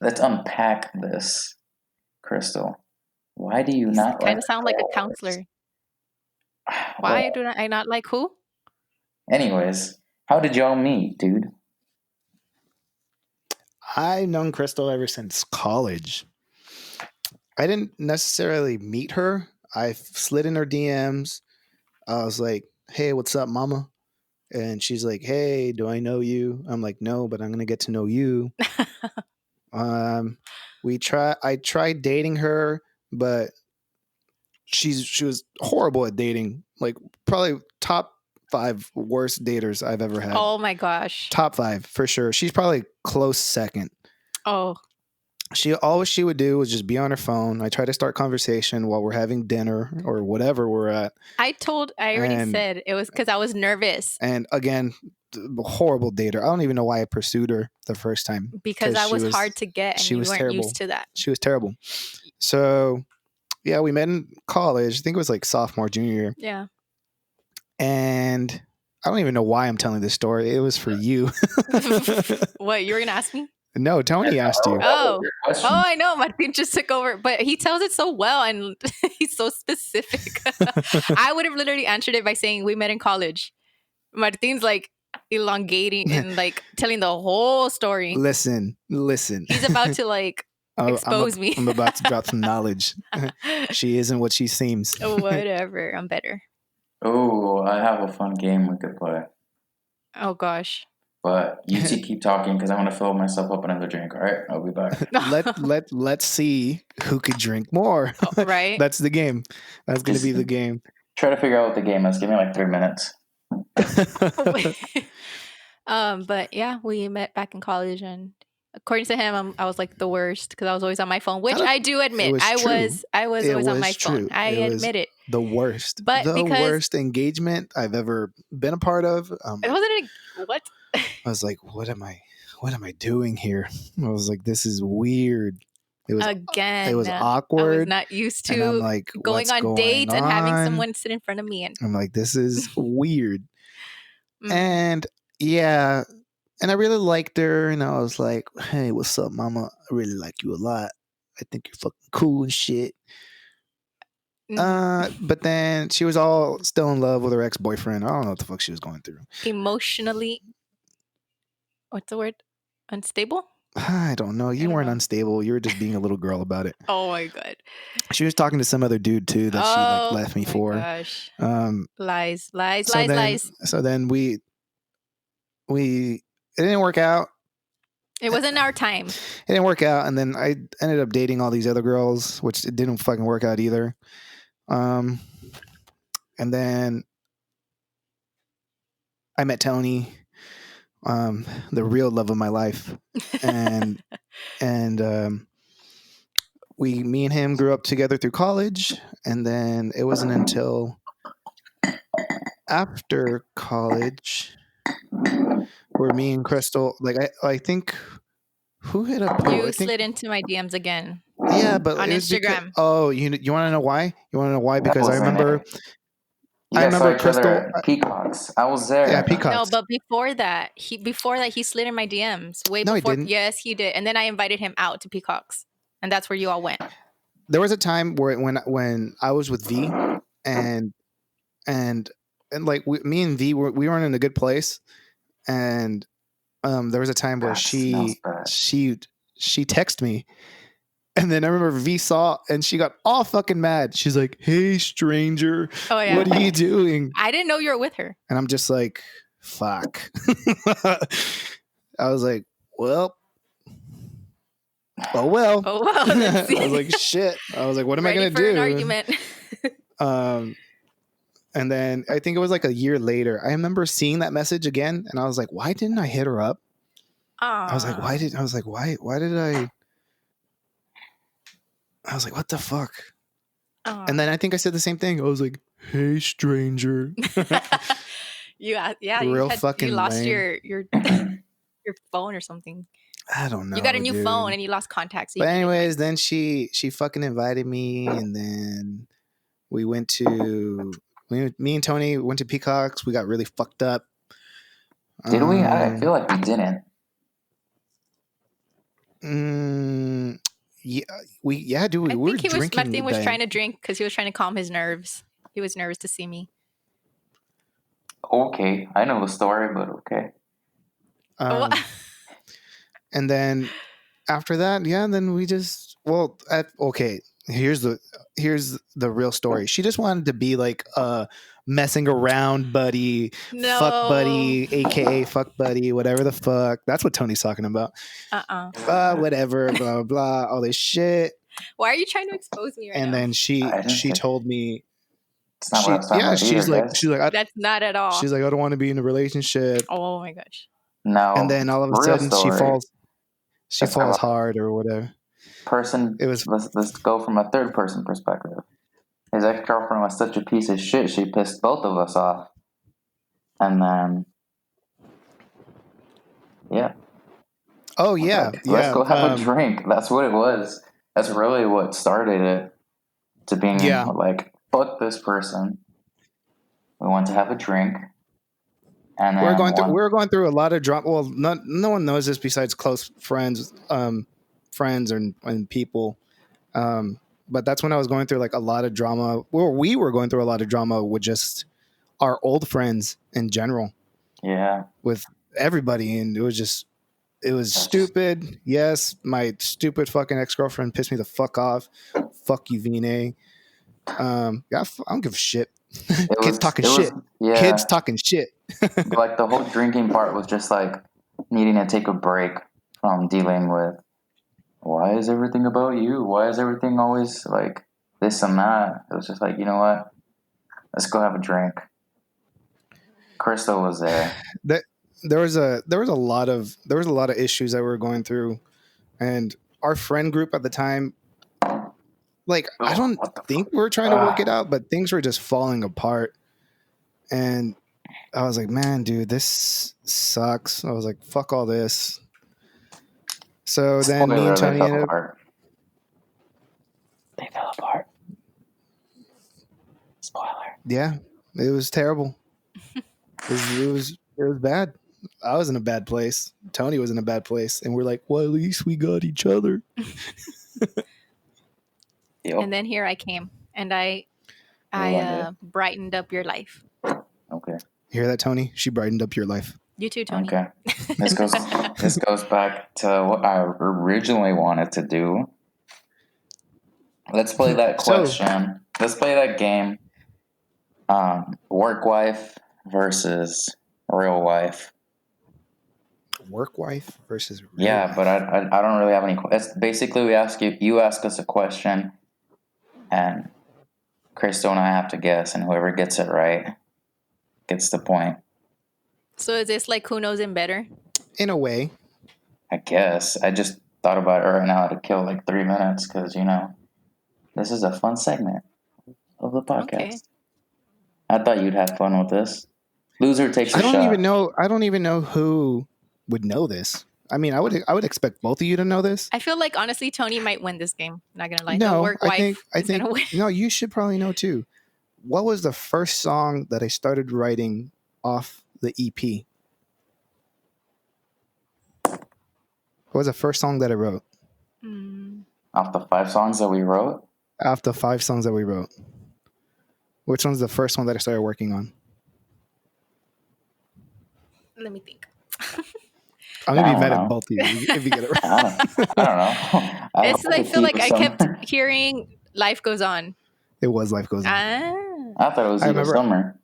Let's unpack this, Crystal. Why do you You not kind like of sound like a flowers? counselor. Well, Why do I not like who? anyways, how did y'all meet, dude? I've known Crystal ever since college. I didn't necessarily meet her. I slid in her DMs. I was like, "Hey, what's up, mama?" And she's like, "Hey, do I know you?" I'm like, "No, but I'm gonna get to know you." I tried dating her, but she was horrible at dating. Like probably top 5 worst daters I've ever had. Oh my gosh. Top 5 for sure. She's probably close second. Oh. All she would do was just be on her phone. I try to start conversation while we're having dinner or whatever we're at. I already And- said it was because I was nervous And again, horrible dater. I don't even know why I pursued her the first time. because I she was hard to get and she you was weren't terrible. used to that. She was terrible. So yeah, we met in college. I think it was like sophomore, junior year. Yeah. And I don't even know why I'm telling this story. It was for you. What, you were going to ask me? No, Tony asked you. That was Oh. your question. Oh, I know. Martin just took over, but he tells it so well and he's so specific. I would have literally answered it by saying we met in college. Martin's like elongating and like telling the whole story. Listen. He's about to like expose me. I'm about to drop some knowledge. She isn't what she seems. Whatever. I'm better. Oh, I have a fun game we could play. Oh gosh. But you two keep talking because I want to fill myself up another drink. All right, I'll be back. Let's see who could drink more. Right? That's the game. That's going to be the game. Try to figure out what the game is. Give me like 3 minutes. But yeah, we met back in college, and according to him, I was like the worst because I was always on my phone, which I do admit. I was always on my phone. I admit it. The worst. But the because worst engagement I've ever been a part of. it wasn't what? I was like, what am I doing here? I was like, this is weird. It was awkward. I was not used and I'm to like, going on dates and having someone sit in front of me. And I'm like, this is weird. Mm. And yeah, and I really liked her, and I was like, hey, what's up, mama? I really like you a lot. I think you're fucking cool and shit. But then she was all still in love with her ex-boyfriend. I don't know what the fuck she was going through. Emotionally, what's the word? Unstable? I don't know. You weren't unstable. You were just being a little girl about it. Oh my god. She was talking to some other dude too that she like left me for. Gosh. Lies. So then we it didn't work out. It wasn't our time. It didn't work out, and then I ended up dating all these other girls, which it didn't fucking work out either. And then I met Tony, the real love of my life, and me and him grew up together through college, and then it wasn't until after college where me and Crystal, like I think, who hit up? You slid into my DMs again. Yeah, but on Instagram. You want to know why? You want to know why? Because I remember. You guys saw each other at Peacocks. I was there. Yeah, Peacocks. No, but before that, he slid in my DMs way before. No, he didn't. Yes, he did. And then I invited him out to Peacocks, and that's where you all went. There was a time where when I was with V, and like me and V we weren't in a good place, and there was a time where she texted me. And then I remember V saw, and she got all fucking mad. She's like, "Hey, stranger, what are you doing?" I didn't know you were with her. And I'm just like, "Fuck." I was like, "Well, oh well." I was like, "Shit." I was like, "What am I gonna do?" An argument. And then I think it was like a year later. I remember seeing that message again, and I was like, "Why didn't I hit her up?" Aww. I was like, "Why did I?" I was like, what the fuck? Oh. And then I think I said the same thing. I was like, hey, stranger. You lost your phone or something. I don't know. You got a new phone and you lost contact. So but anyways, then she fucking invited me, and then me and Tony went to Peacocks. We got really fucked up. Did we? I feel like we didn't. Yeah, dude. I think Martin was trying to drink because he was trying to calm his nerves. He was nervous to see me. Okay, I know the story, but okay. And then after that, yeah, then we just okay. Here's the real story. She just wanted to be like messing around buddy, fuck buddy, aka fuck buddy, whatever the fuck. That's what Tony's talking about. Whatever, blah blah, all this shit. Why are you trying to expose me right now? And then she told me. She's like that's not at all. She's like, I don't want to be in a relationship. Oh my gosh. No. And then all of a sudden she falls hard or whatever. Let's go from a third person perspective. His ex-girlfriend was such a piece of shit, she pissed both of us off. And then, yeah. Oh, yeah. Let's go have a drink. That's what it was. That's really what started it to being like, fuck this person. We want to have a drink. And then we're going through a lot of drama. Well, no one knows this besides close friends and people. But that's when I was going through like a lot of drama. Well, we were going through a lot of drama with just our old friends in general. Yeah. With everybody. And it was stupid. Yes, my stupid fucking ex-girlfriend pissed me the fuck off. Fuck you, Vine. I don't give a shit. Kids talking shit. Kids talking shit. Like the whole drinking part was just like needing to take a break from dealing with why is everything about you? Why is everything always like this and that? It was just like, you know what? Let's go have a drink. Crystal was there. There was a lot of issues that we were going through, and our friend group at the time, like, I don't What the think fuck? we were trying to work it out, but things were just falling apart. And I was like, man, dude, this sucks. I was like, fuck all this. So then me and Spoiler, they Tony fell ended up, apart. They fell apart. Spoiler. yeah, it was terrible. It was bad. I was in a bad place. Tony was in a bad place, and we're like, well, at least we got each other. Yep. And then here I came, and I Ruined it. brightened up your life. Okay. You hear that, Tony? She brightened up your life. You too, Tony. Okay. This goes back to what I originally wanted to do. Let's play that question. Let's play that game. Work wife versus real wife. Work wife versus real Yeah, wife. but I don't really have any. It's basically we ask you ask us a question, and Crystal and I have to guess, and whoever gets it right gets the point. So is this like who knows him better? In a way. I guess I just thought about it right now to kill like 3 minutes because this is a fun segment of the podcast. Okay. I thought you'd have fun with this. Loser takes a I shot. don't even know who would know this. I mean, I would expect both of you to know this. I feel like honestly, Tony might win this game. Not gonna lie. The No, work I wife think is gonna win. no, you should probably know too. What was the first song that I started writing off the EP? What was the first song that I wrote? Off the 5 songs that we wrote? After 5 songs that we wrote. Which one's the first one that I started working on? Let me think. I'm gonna I be mad don't at know. both of you if you get it right. I don't know. I feel like I kept hearing "Life Goes On." It was Life Goes On. I thought it was Eva Summer.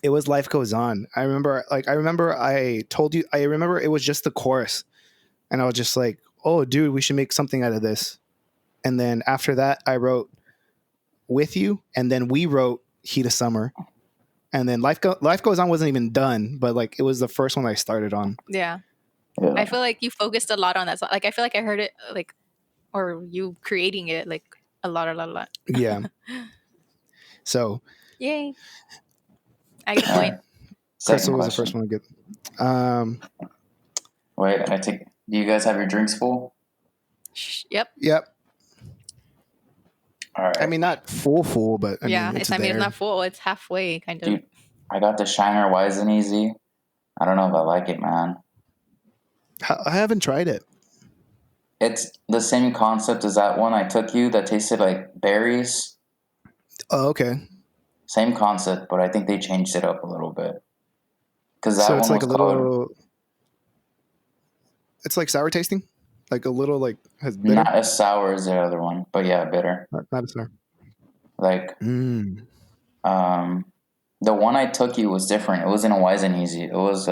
It was Life Goes On. I remember I told you, I remember it was just the chorus. And I was just like, oh, dude, we should make something out of this. And then after that, I wrote With You. And then we wrote Heat of Summer. And then Life Goes On wasn't even done, but like it was the first one I started on. Yeah. I feel like you focused a lot on that song. Like I feel like I heard it like, or you creating it like a lot. Yeah. So. Yay. I get a point. Crystal was the first one to get. Wait, do you guys have your drinks full? Yep. All right. I mean, not full, but I mean, it's not full. It's halfway, kind of. Dude, I got the Shiner Wise and Easy. I don't know if I like it, man. I haven't tried it. It's the same concept as that one I took you that tasted like berries. Oh, okay. Same concept, but I think they changed it up a little bit. Because that so it's one like was a little. It's like sour tasting, like a little like has bitter. Not as sour as the other one, but yeah, bitter. Not as sour. Like, the one I took you was different. It wasn't a Wise and Easy. It was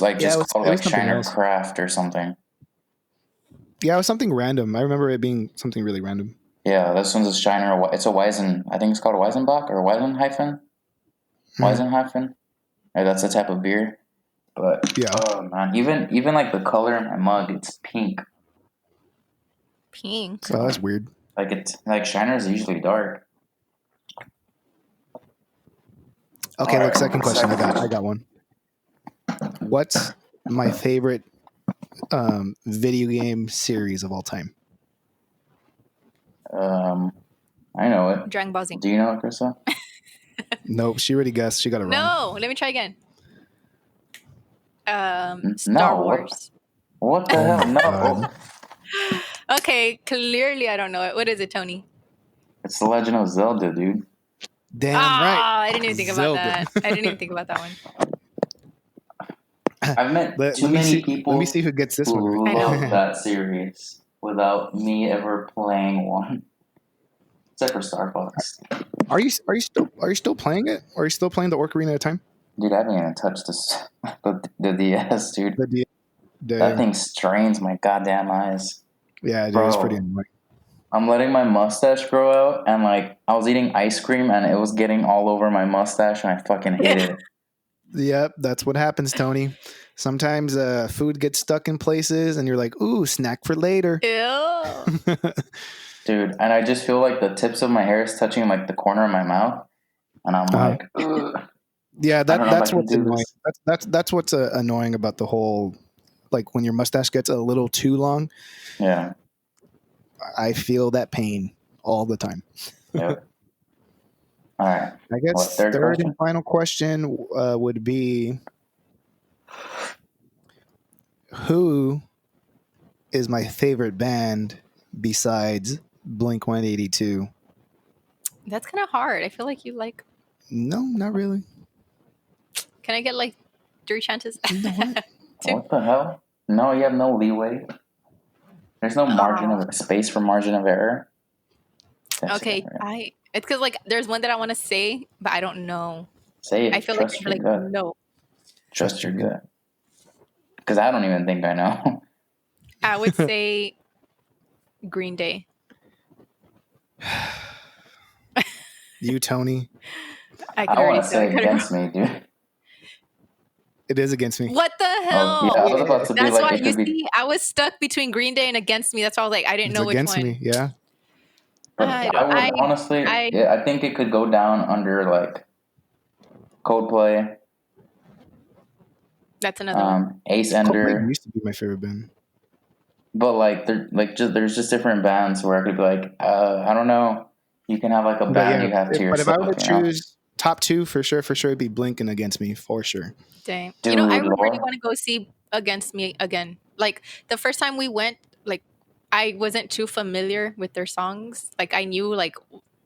like just called like Shiner Craft or something. Yeah, it was something random. I remember it being something really random. Yeah, this one's a Shiner. It's a Weizen. I think it's called a Weizenbach or Weizenhyphen. Weizenhyphen. Or that's the type of beer. But yeah, oh man, even like the color in my mug, it's pink. Pink. So that's weird. Like it's like Shiner's usually dark. Okay, look. Second question. I got one. What's my favorite video game series of all time? I know it. Dragon Ball Z. Do you know it, Krista? Nope, she already guessed. She got it wrong. No, let me try again. Star Wars. What the hell? No. Okay, clearly I don't know it. What is it, Tony? It's The Legend of Zelda, dude. Damn right. I didn't even think about that. I didn't even think about that one. I've met too many people. Let me see who gets this one. Who love that series without me ever playing one, except for Star Fox. Are you still playing it? Are you still playing the Ocarina of Time? Dude, I haven't even touched this the DS, dude. The That Dang. thing strains my goddamn eyes. Yeah, dude, Bro, it's pretty annoying. I'm letting my mustache grow out, and like I was eating ice cream, and it was getting all over my mustache, and I fucking hated it. Yep, that's what happens, Tony. Sometimes food gets stuck in places, and you're like, "Ooh, snack for later." Ew. Dude, and I just feel like the tips of my hair is touching like the corner of my mouth, and I'm like, ugh, Yeah, I don't know if I that's can what's do annoying. this. That's what's annoying about the whole, like when your mustache gets a little too long. Yeah. I feel that pain all the time. Yep. All right. I What, guess third third and question? final question would be, who is my favorite band besides Blink 182? That's kind of hard. I feel like you like. No, not really. Can I get like 3 chances? You know what? 2. What the hell? No, you have no leeway. There's no margin Oh. of space for margin of error. That's Okay. right. It's because like there's one that I want to say, but I don't know. Say I it. feel like Trust you're your like gut. no. Trust your gut. Because I don't even think I know. I would say Green Day. You, Tony. I could I already want to tell. I say could. against me, dude. It is against me. What the Oh, yeah, hell? I was about to be That's like, why it you could be, see. I was stuck between Green Day and Against Me. That's why I was like, I didn't It's know which against one. me. Yeah. but I I don't. would honestly, I. yeah, I think it could go down under like Coldplay, That's another one. Ace Coldplay Ender. used to be my favorite band. But like, there's just different bands where I could be like, I don't know. You can have like a But band yeah, you have to but if I were yourself, to you know? choose top two, for sure, it'd be Blink and Against Me, for sure. Dang. You know, I Dude, really Lord. want to go see Against Me again. Like the first time we went, like I wasn't too familiar with their songs. Like I knew like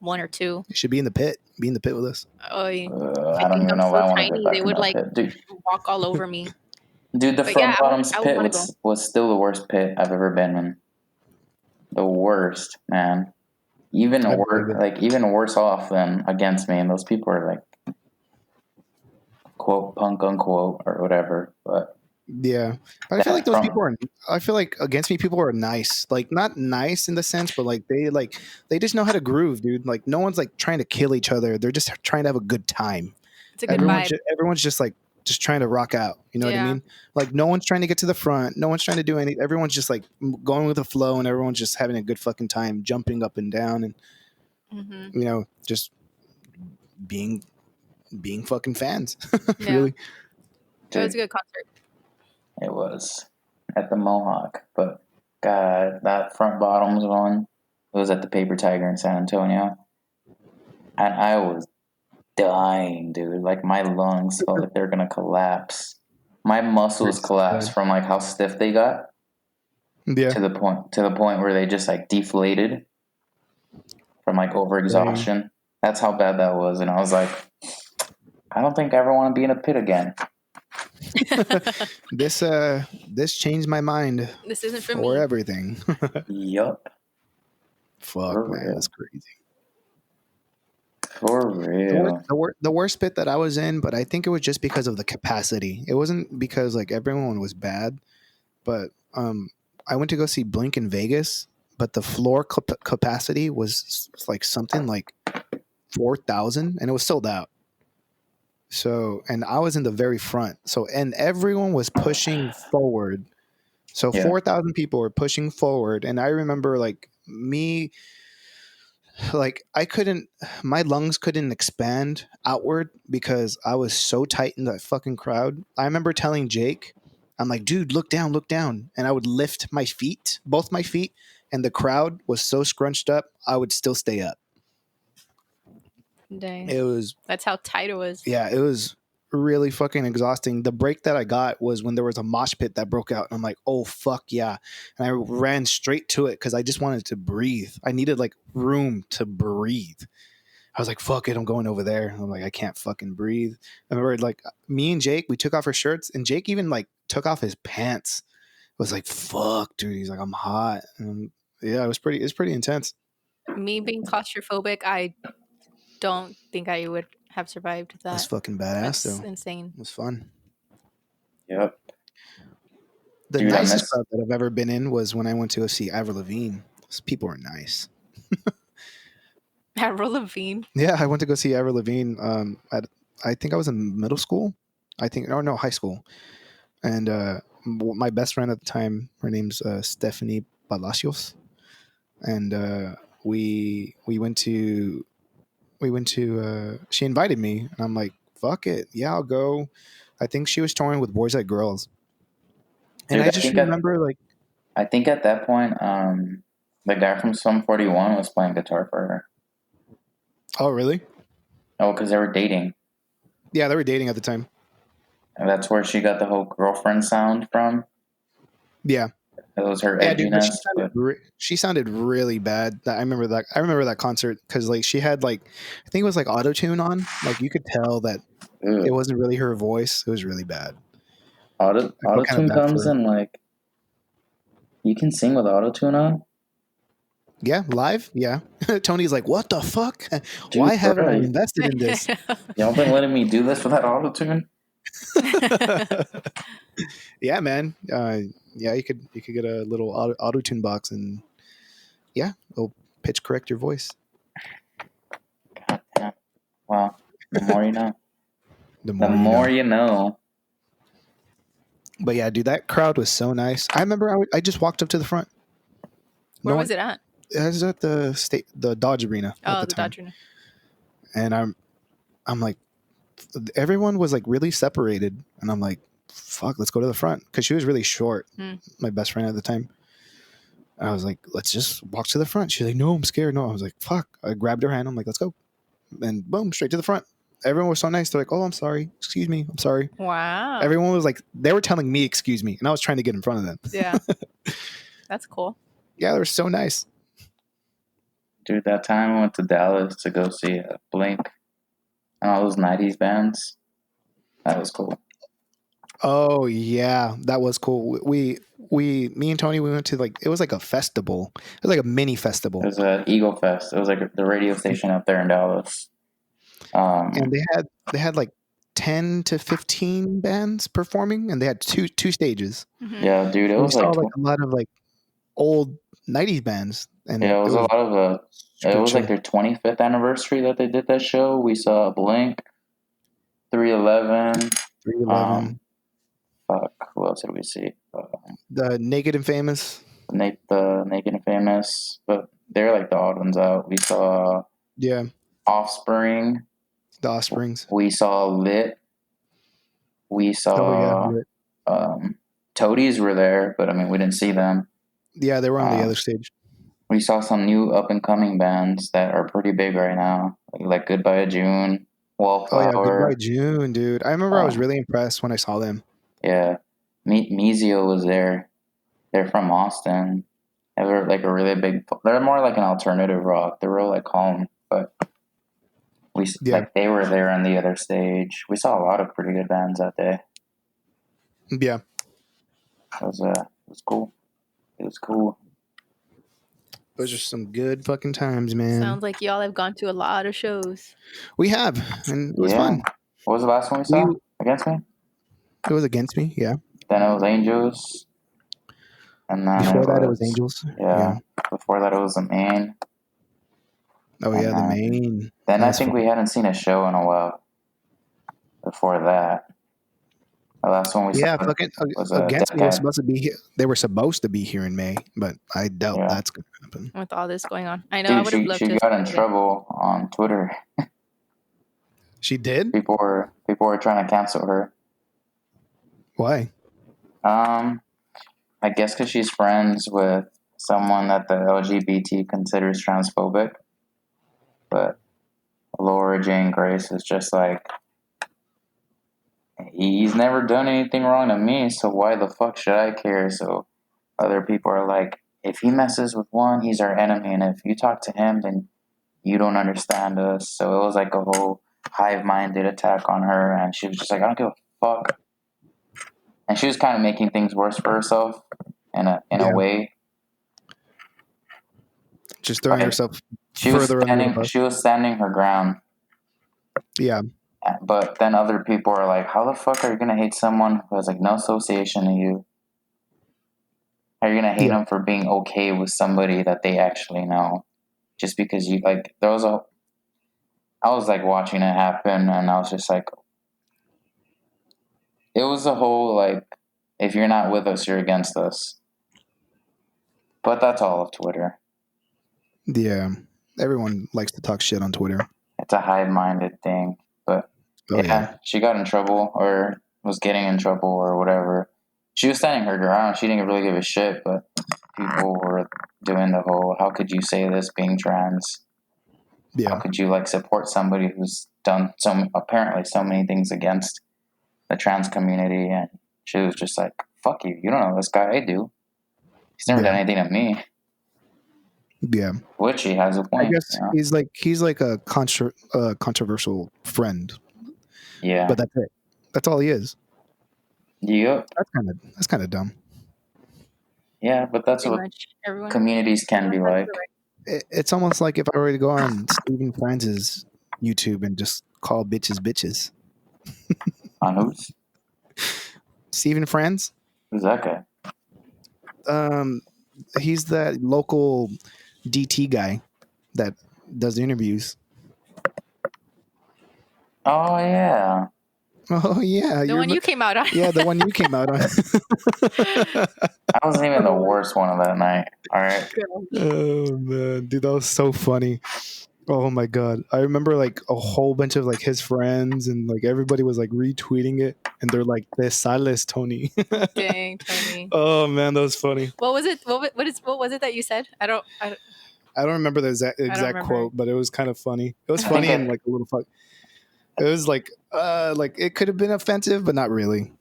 1 or 2. You should be in the pit. Be in the pit with us. I I don't think even I'm know if so I want to get tiny. They back in would that like pit. Dude, walk all over me. the But yeah, front bottoms I would pit want to go. was still the worst pit I've ever been in. The worst, man. Even I believe worse, it. like even worse off than against me, and those people are like quote punk unquote or whatever. But Yeah, but I feel like that those people from are. I feel like Against Me people are nice. Like not nice in the sense, but like they just know how to groove, dude. Like no one's like trying to kill each other. They're just trying to have a good time. It's a good vibe. Everyone's just like just trying to rock out. You know what I Yeah. mean? Like no one's trying to get to the front. No one's trying to do anything. Everyone's just like going with the flow, and everyone's just having a good fucking time, jumping up and down, and Mm-hmm. just being fucking fans. Yeah. Really. It was dude, a good concert. it was at the Mohawk. But God, that front bottoms one, it was at the Paper Tiger in San Antonio, and I was dying, dude. Like my lungs felt like they were gonna collapse. My muscles collapsed from like how stiff they got Yeah. to the point where they just like deflated from like over exhaustion. That's how bad that was, and I was like, I don't think I ever want to be in a pit again. This changed my mind This isn't for for me. everything. Yup, Fuck, for man, real, that's crazy. for real. The worst pit that I was in, but I think it was just because of the capacity. It wasn't because like everyone was bad, but I went to go see Blink in Vegas, but the floor capacity was like something like 4,000, and it was sold out. So, and I was in the very front. So, and everyone was pushing forward. So, Yeah, 4,000 people were pushing forward. And I remember like me, like I couldn't, my lungs couldn't expand outward because I was so tight in that fucking crowd. I remember telling Jake, I'm like, dude, look down, look down. And I would lift my feet, both my feet, and the crowd was so scrunched up, I would still stay up. Dang. It was, That's how tight it was. yeah, it was really fucking exhausting. The break that I got was when there was a mosh pit that broke out, and I'm like, oh fuck yeah. And I ran straight to it because I just wanted to breathe. I needed like room to breathe. I was like, fuck it, I'm going over there. I'm like, I can't fucking breathe. I remember like me and Jake, we took off our shirts, and Jake even like took off his pants. It was like, fuck, dude. He's like, I'm hot. And yeah, it was pretty intense. Me being claustrophobic, I don't think I would have survived that. That's fucking badass, That's though. insane. It was fun. Yep. The Dude, I nicest miss. crowd that I've ever been in was when I went to go see Avril Lavigne. Those people are nice. Avril Lavigne. Yeah, I went to go see Avril Lavigne. I think I was in middle school. No, high school. And my best friend at the time, her name's Stephanie Palacios, and we went to. She invited me, and I'm like, "Fuck it, yeah, I'll go." I think she was touring with Boys Like Girls, and Dude, I just remember like, I think at that point, the guy from Sum 41 was playing guitar for her. oh really? Oh, because they were dating. Yeah, they were dating at the time. And that's where she got the whole girlfriend sound from. Yeah. It was her Yeah, dude, but edginess. she sounded really bad. I remember that. I remember that concert because like she had like I think it was like auto tune on. Like you could tell that it wasn't really her voice. It was really bad. I felt kind of Auto-tune bad for comes her. in like, you can sing with auto-tune on? Yeah, live. Yeah, Tony's like, what the fuck? Dude, Why haven't I right. invested in this? Y'all been letting me do this without auto-tune? Yeah, man. Yeah, you could get a little auto tune box and yeah, it'll pitch correct your voice. God damn. Well, the more you know. The The more you know. But yeah, dude, that crowd was so nice. I remember I just walked up to the front. Where was it at? It was at the Dodge Arena. Oh, at the the time. Dodge Arena. And I'm like, everyone was like really separated, and I'm like, fuck, let's go to the front because she was really short. My best friend at the time. I was like, let's just walk to the front. She's like, no, I'm scared. No, I was like, fuck. I grabbed her hand. I'm like, let's go, and boom, straight to the front. Everyone was so nice. They're like, oh, I'm sorry. Excuse me. I'm sorry. Wow. Everyone was like, they were telling me, excuse me, and I was trying to get in front of them. Yeah. That's cool. Yeah, they were so nice. Dude, that time I went to Dallas to go see Blink and all those 90s bands. That was cool. Oh yeah, that was cool. Me and Tony, we went to like, it was like a festival. It was like a mini festival. It was a Eagle Fest. It was like the radio station up there in Dallas. And they had like 10 to 15 bands performing, and they had two stages. Mm-hmm. Yeah, dude, it We was saw like like a lot of like old 90s bands, and yeah, it was a lot of it was like their 25th anniversary that they did that show. We saw Blink, 311. 311. Fuck, who else did we see? The Naked and Famous. The Naked and Famous, but they're like the odd ones out. We saw Offspring. The Offsprings. We saw Lit. We saw Toadies were there, but I mean we didn't see them. Yeah, they were on the other stage. We saw some new up and coming bands that are pretty big right now, like Goodbye June, Wallflower. Oh yeah, Goodbye June, dude. I remember I was really impressed when I saw them. Yeah, Mizio was there. They're from Austin. They were like a really big. They're more like an alternative rock. They're real like calm, but like they were there on the other stage. We saw a lot of pretty good bands that day. Yeah, it was cool. It was cool. Those are some good fucking times, man. Sounds like y'all have gone to a lot of shows. We have, and it was fun. What was the last one we saw? Against Me? It was Against Me, yeah. Then it was Angels. And then before that, it was Angels. Yeah. Before that, it was The Main. Oh, and yeah, The Main. Then I think we hadn't seen a show in a while. Before that. The last one we saw was Against Me was supposed to be here. They were supposed to be here in May, but I doubt that's going to happen. With all this going on. I know. Dude, I would have loved to. She got in trouble on Twitter. She did? People were trying to cancel her. Why? I guess because she's friends with someone that the LGBT considers transphobic. But Laura Jane Grace is just like, he's never done anything wrong to me, so why the fuck should I care? So other people are like, if he messes with one, he's our enemy, and if you talk to him, then you don't understand us. So it was like a whole hive-minded attack on her, and she was just like, I don't give a fuck. And she was kind of making things worse for herself in a way. Just throwing herself she was standing her ground. Yeah. But then other people are like, how the fuck are you gonna hate someone who has like no association to you? How are you gonna hate them for being okay with somebody that they actually know? Just because you like, I was like watching it happen, and I was just like, it was a whole like, if you're not with us, you're against us. But that's all of Twitter. Yeah. Everyone likes to talk shit on Twitter. It's a high-minded thing. But yeah, she got in trouble or was getting in trouble or whatever. She was standing her ground. She didn't really give a shit, but people were doing the whole, how could you say this being trans? Yeah. How could you like support somebody who's done apparently so many things against the trans community? And she was just like, fuck you. You don't know this guy. I do. He's never done anything to me. Yeah. Which he has a point. I guess he's like a controversial friend. Yeah. But that's it. That's all he is. Yep. That's kind of dumb. Yeah, but that's Pretty what much everyone, communities can be like. It's almost like if I were to go on Stephen Franz's YouTube and just call bitches. On whose? Stephen Franz? Who's that guy? He's that local DT guy that does the interviews. Oh yeah. Oh yeah, the one you came out on. Yeah, the one you came out on. I wasn't even the worst one of that night. All right. Oh man, dude, that was so funny. Oh my god, I remember like a whole bunch of like his friends and like everybody was like retweeting it, and they're like, "Te sales, Tony." Dang, Tony. Oh man, that was funny. What was it? What was it that you said? I don't remember the exact quote, but it was kind of funny. It was funny and like a little fuck. It was like it could have been offensive, but not really.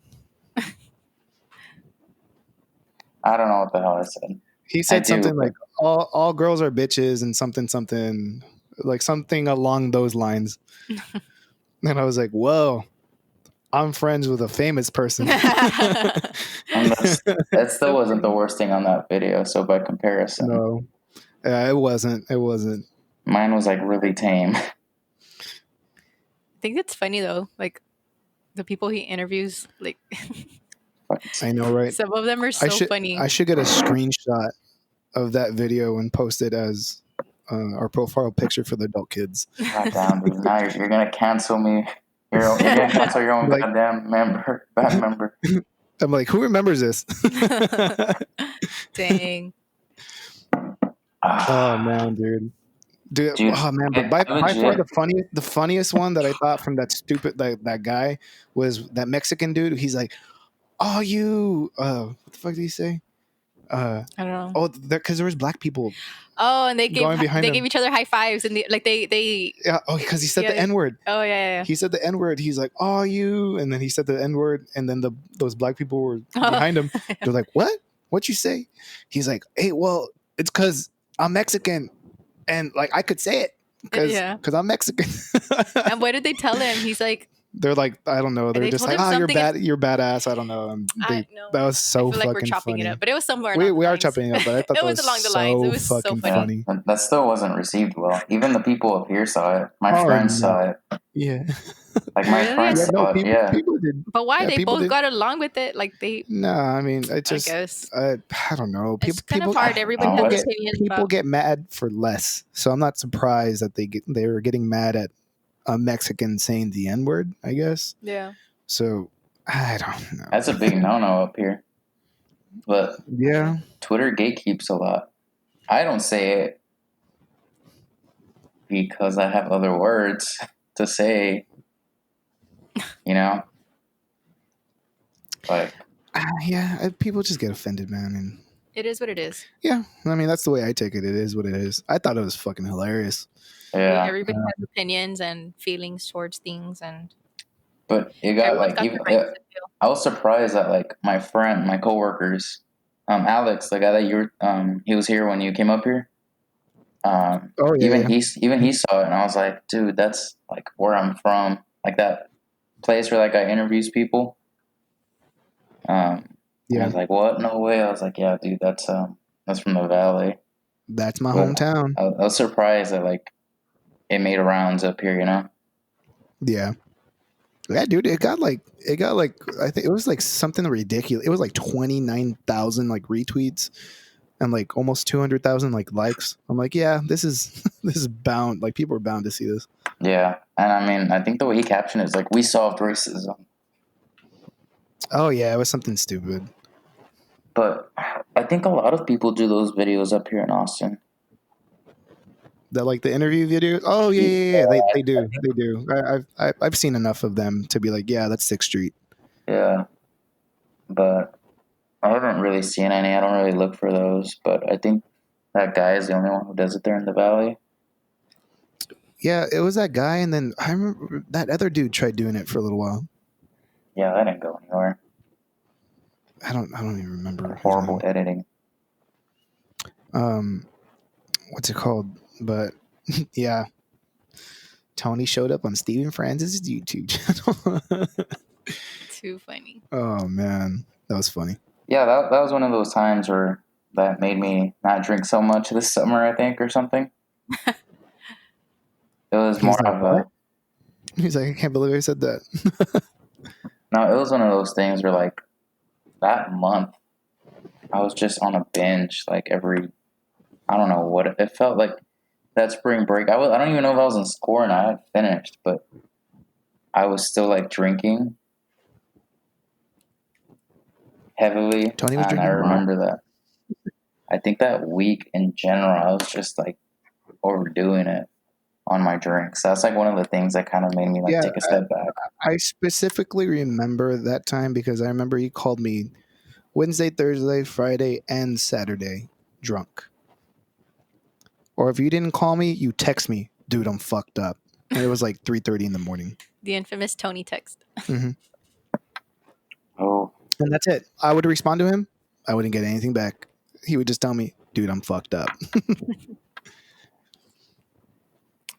I don't know what the hell I said. He said something like all girls are bitches and something like something along those lines. And I was like, whoa, I'm friends with a famous person. That still wasn't the worst thing on that video. So by comparison, no, it wasn't. Mine was like really tame. I think it's funny though, like the people he interviews, like I know, right? Some of them are so funny. I should get a screenshot of that video and post it as our profile picture for the adult kids. God damn, dude. Now you're gonna cancel me. You're gonna cancel your own goddamn bad member. I'm like, who remembers this? Dang. Oh man, dude. Oh man, but by far the funniest one that I thought from that stupid that guy was that Mexican dude. He's like, "Oh, you what the fuck did he say?" I don't know. Oh, because there was black people. Oh, and they gave each other high fives, and they yeah. Oh, because he said the N-word. Oh yeah. He said the N-word. He's like, "Oh, you," and then he said the N-word, and then those black people were behind him. They're like, "What? What'd you say?" He's like, "Hey, well, it's because I'm Mexican, and like I could say it because I'm Mexican." And what did they tell him? He's like, they're like, I don't know. They're just like, "Oh, you're badass." I don't know. That was so fucking like we're chopping funny. It up, but it was somewhere. We are chopping it up, but I thought it was along the lines. It was fucking so funny. That still wasn't received well. Even the people up here saw it. My friends saw it. Yeah. Like my friends saw it. Yeah. People did. But why they both got along with it? Like they. No, I mean, I guess. I don't know. It's kind of hard. Everybody has opinions. People get mad for less, so I'm not surprised that they were getting mad at a Mexican saying the N-word, I guess. Yeah. So I don't know. That's a big no-no up here. But yeah, Twitter gatekeeps a lot. I don't say it because I have other words to say. You know, like yeah, people just get offended, man, and it is what it is. Yeah, I mean that's the way I take it. It is what it is. I thought it was fucking hilarious. Yeah, everybody has opinions and feelings towards things, but it got I was surprised that like my coworkers, Alex, the guy that you were, he was here when you came up here. Even he saw it, and I was like, dude, that's like where I'm from, like that place where that guy interviews people. I was like, what? No way. I was like, yeah, dude, that's from the Valley. That's my hometown. I was surprised that like it made rounds up here, you know? Yeah. Yeah, dude, it got like I think it was like something ridiculous. It was like 29,000 like retweets and like almost 200,000 like likes. I'm like, yeah, this is this is bound, like people are bound to see this. Yeah, and I mean, I think the way he captioned it is like, "We solved racism," Oh yeah, it was something stupid. but I think a lot of people do those videos up here in Austin. That like the interview videos. Oh yeah. They do. They do. I've seen enough of them to be like, yeah, that's 6th Street. Yeah, but I haven't really seen any. I don't really look for those, but I think that guy is the only one who does it there in the valley. Yeah, it was that guy, and then I remember that other dude tried doing it for a little while. Yeah, that didn't go anywhere. I don't even remember. Horrible editing. What's it called? But yeah, Tony showed up on Steven Francis' YouTube channel. Too funny. Oh man, that was funny. Yeah, that was one of those times where that made me not drink so much this summer, I think, or something. It was He's more like, of what? He's like, I can't believe I said that. no, it was one of those things where like that month I was just on a binge like every, I don't know what it felt like. That spring break, I don't even know if I was in school and I had finished, but I was still like drinking heavily. Tony was And I drinking a lot. remember that. I think that week in general, I was just like overdoing it on my drinks. That's like one of the things that kind of made me like take a step back. I specifically remember that time because I remember he called me Wednesday, Thursday, Friday, and Saturday drunk. Or if you didn't call me, you text me, dude, I'm fucked up. And it was like 3:30 in the morning. The infamous Tony text. Mm-hmm. Oh, And that's it. I would respond to him. I wouldn't get anything back. He would just tell me, dude, I'm fucked up.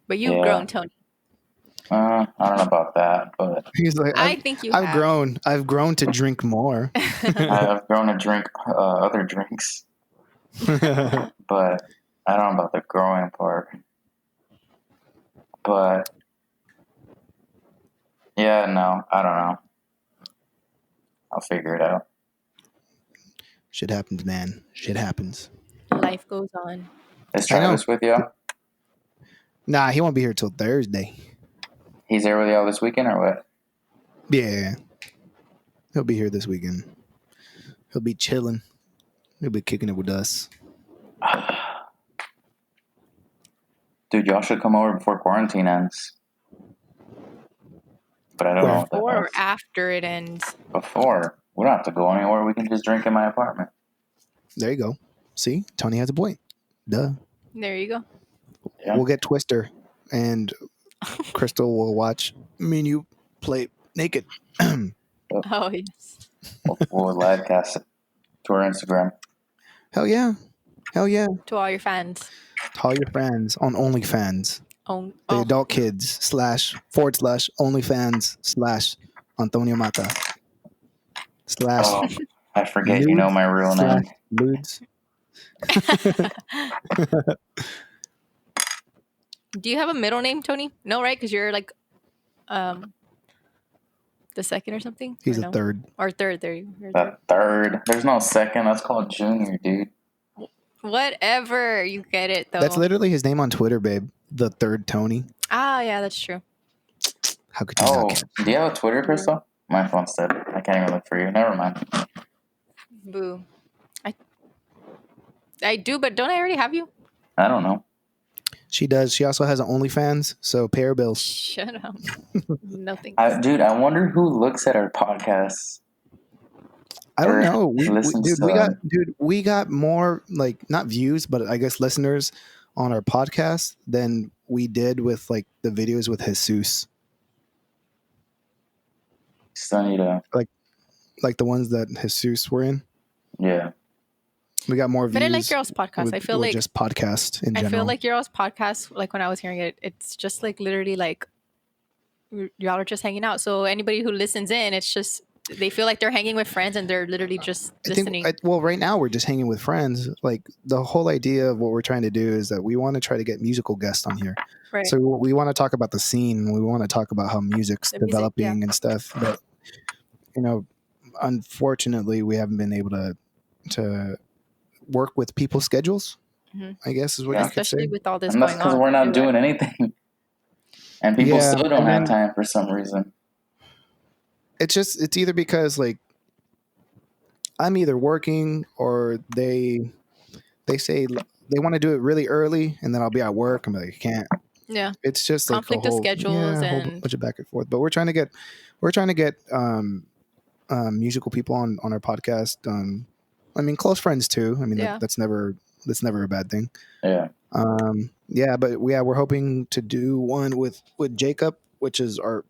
But you've Yeah. grown, Tony. I don't know about that, but He's like, I think you I've have. grown. I've grown to drink more. I've grown to drink other drinks. But I don't know about the growing part. But yeah, no, I don't know. I'll figure it out. Shit happens, man. Shit happens. Life goes on. Is I know. Travis with you? Nah, he won't be here till Thursday. He's there with y'all this weekend or what? Yeah. He'll be here this weekend. He'll be chilling. He'll be kicking it with us. Dude, y'all should come over before quarantine ends. But I don't know what that Or means. after it ends. Before. We don't have to go anywhere. We can just drink in my apartment. There you go. See? Tony has a point. Duh. There you go. Yeah. We'll get Twister and Crystal will watch me and you play naked. Oh, yes. We'll live cast it to our Instagram. Hell yeah. Hell yeah. To all your fans. To all your friends on OnlyFans. Oh, The adult kids / /OnlyFans / Antonio Mata / Oh, I forget you know my real name. Ludes. Do you have a middle name, Tony? No, right? Because you're like the second or something? He's or a no? third. Or third. There you go. The third. There's no second. That's called junior, dude. Whatever. You get it, though. That's literally his name on Twitter, babe. The third Tony. Ah, yeah, that's true. How could you Oh, not get do you have a Twitter, Crystal? My phone's dead. I can't even look for you. Never mind. Boo. I do, but don't I already have you? I don't know. She does. She also has an OnlyFans, so pay her bills. Shut up. No thanks. Dude, I wonder who looks at our podcasts. I don't Or know. listens to We got more like not views, but I guess listeners on our podcast than we did with like the videos with Jesus. Still need to. Like the ones that Jesus were in. Yeah. We got more views. But I like your all's podcast. with- I feel with like just podcast in I general. feel like your all's podcast, like when I was hearing it, it's just like literally like y'all are just hanging out. So anybody who listens in, it's just They feel like they're hanging with friends and they're literally just listening. Well, right now we're just hanging with friends. Like the whole idea of what we're trying to do is that we want to try to get musical guests on here. Right. So we want to talk about the scene. We want to talk about how music's The music, developing and stuff. But unfortunately, we haven't been able to work with people's schedules. I guess is what you could say. Especially with all this and that's going on. because we're not doing anything, and people still don't have time for some reason. It's either because like I'm either working or they say they want to do it really early, and then I'll be at work. I'm like, I can't. Yeah, it's just conflict like of schedules a whole bunch of back and forth. But we're trying to get musical people on our podcast. I mean, close friends too. I mean, that's never a bad thing. Yeah. But we're hoping to do one with Jacob, which is our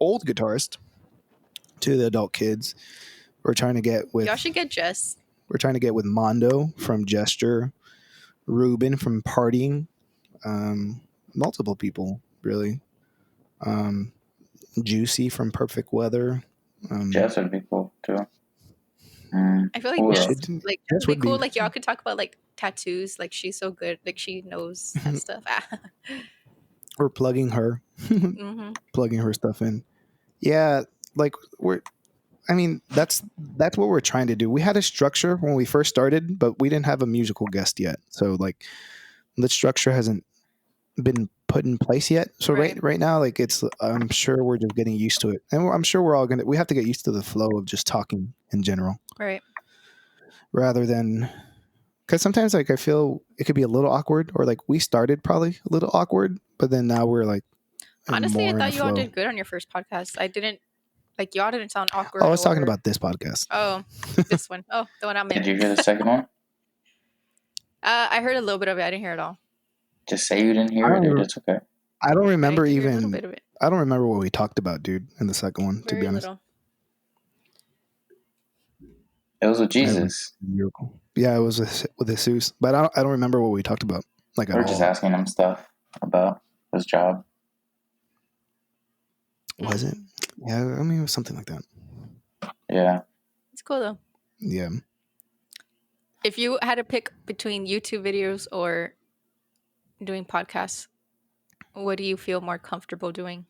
old guitarist, to the adult kids. We're trying to get with. Y'all should get Jess. We're trying to get with Mondo from Gesture, Ruben from Partying, multiple people really. Juicy from Perfect Weather. Jess would be cool too. I feel like Jess would be cool. Like y'all could talk about like tattoos. Like she's so good. Like she knows that stuff. We're plugging her, plugging her stuff in. Yeah, like that's what we're trying to do. We had a structure when we first started, but we didn't have a musical guest yet. So like the structure hasn't been put in place yet. So right now, like I'm sure we're just getting used to it, and I'm sure we have to get used to the flow of just talking in general, right? Rather than, because sometimes like I feel it could be a little awkward, or like we started probably a little awkward, but then now we're like. Honestly, I thought you all did good on your first podcast. I didn't. Like y'all didn't sound awkward. I was talking about this podcast. Oh, this one. Oh, the one I'm in. Did you hear the second one? I heard a little bit of it. I didn't hear it all. Just say you didn't hear it. It's okay. I don't remember even. I don't remember what we talked about, dude, in the second one. To be honest, it was with Jesus. Yeah, it was with Jesus, but I don't remember what we talked about. Like we were just asking him stuff about his job. Was it? Yeah, I mean, it was something like that. Yeah. It's cool though. Yeah. If you had to pick between YouTube videos or doing podcasts, what do you feel more comfortable doing?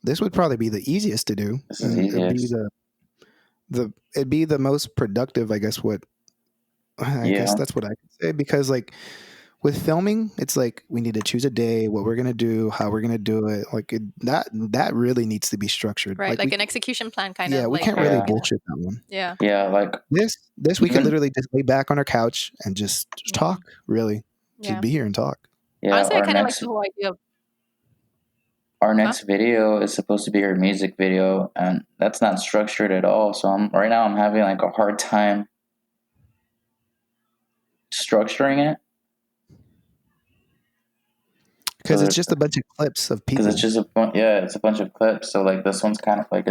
This would probably be the easiest to do. This is easiest. It'd be the most productive, I guess. I guess that's what I could say, because like with filming, it's like we need to choose a day, what we're gonna do, how we're gonna do it. Like that really needs to be structured, right? Like an execution plan, kind of. Yeah, we can't really bullshit that one. Yeah, yeah. Like this we can literally just lay back on our couch and just talk. Really, just be here and talk. Yeah, honestly, I kind of like the whole idea of. Our next video is supposed to be our music video, and that's not structured at all. So right now I'm having like a hard time structuring it. Because it's just a bunch of clips of people. Because it's just it's a bunch of clips. So like this one's kind of like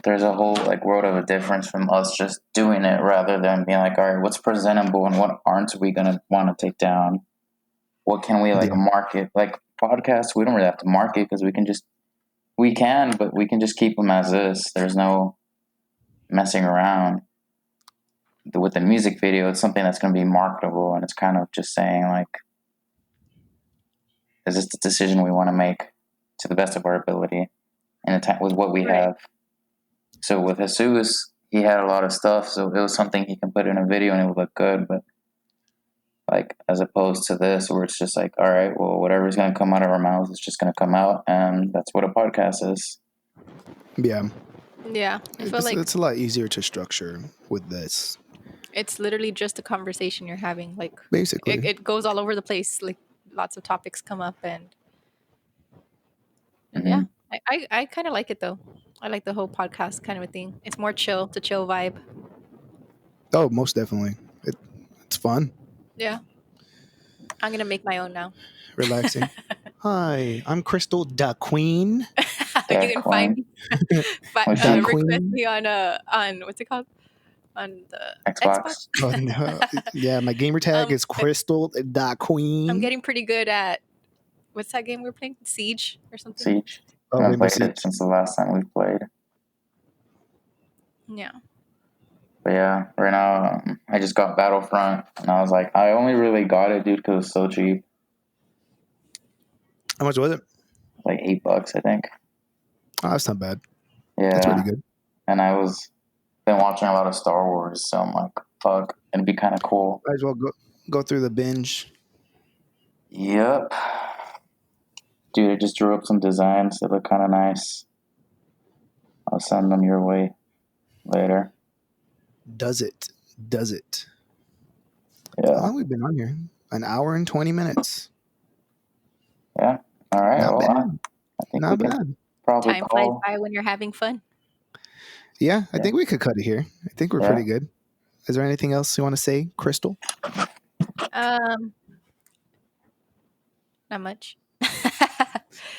there's a whole like world of a difference from us just doing it rather than being like, all right, what's presentable and what aren't we gonna want to take down? What can we market? Like podcasts, we don't really have to market because we can just keep them as is. There's no messing around. With the music video, it's something that's going to be marketable, and it's kind of just saying like, is this the decision we want to make to the best of our ability and with what we have? So with Jesus, he had a lot of stuff, so it was something he can put in a video and it would look good. But like as opposed to this, where it's just like, all right, well, whatever's going to come out of our mouths is just going to come out, and that's what a podcast is. Yeah. Yeah, I feel like it's a lot easier to structure with this. It's literally just a conversation you're having. Like basically, it goes all over the place. Like lots of topics come up, and yeah, I kind of like it though. I like the whole podcast kind of a thing. It's more chill vibe. Oh, most definitely. It's fun. Yeah, I'm gonna make my own now. Relaxing. Hi, I'm Crystaldaqueen. You can find request me on what's it called? On the Xbox. Oh, no. Yeah, my gamer tag is Crystaldaqueen. I'm getting pretty good at what's that game we're playing? Siege or something? Siege. I've played it since the last time we played. Yeah. But yeah, right now I just got Battlefront, and I was like, I only really got it, dude, because it's so cheap. How much was it? Like $8, I think. Oh, that's not bad. Yeah, That's pretty good. and I was been watching a lot of Star Wars, so I'm like, fuck, it'd be kind of cool. Might as well go through the binge. Yep. Dude, I just drew up some designs that look kind of nice. I'll send them your way later. Does it? Yeah. How long have we been on here? An hour and 20 minutes. Yeah. All right. Not well, bad. I think Not we bad. can probably Time flies call. by when you're having fun. Yeah, I Yeah. think we could cut it here. I think we're Yeah. pretty good. Is there anything else you want to say, Crystal? Not much.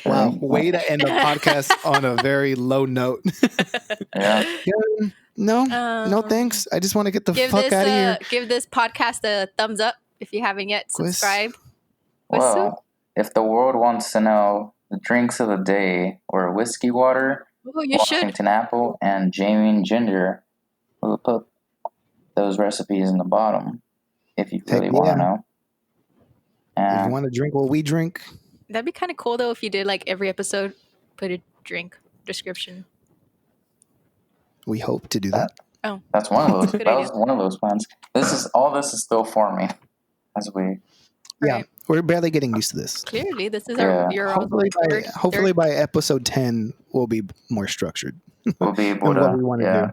Wow, way to end the podcast on a very low note. Yeah. No, thanks. I just want to get the fuck out of here. Give this podcast a thumbs up if you haven't yet. Subscribe. Well, if the world wants to know the drinks of the day were whiskey water, Oh, you should. Washington apple, and Jamie ginger, we'll put those recipes in the bottom if you really want to know. If you want to drink what we drink, That'd be kind of cool though if you did like every episode, put a drink description. we hope to do that. Oh, that's one of those. Good That idea. was one of those plans. This is still forming as we. Yeah, Right. we're barely getting used to this. Clearly, this is Yeah. your Hopefully by episode 10, we'll be more structured. We'll be able on to. what we want to do.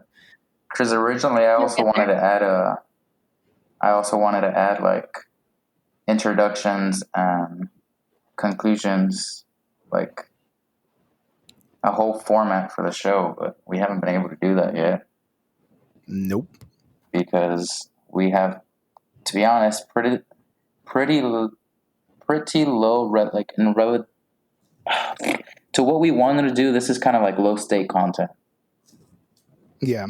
Because originally, I also wanted to add like introductions and conclusions, like a whole format for the show, but we haven't been able to do that yet Nope. because we have, to be honest, pretty low to what we wanted to do. This is kind of like low stake content. Yeah.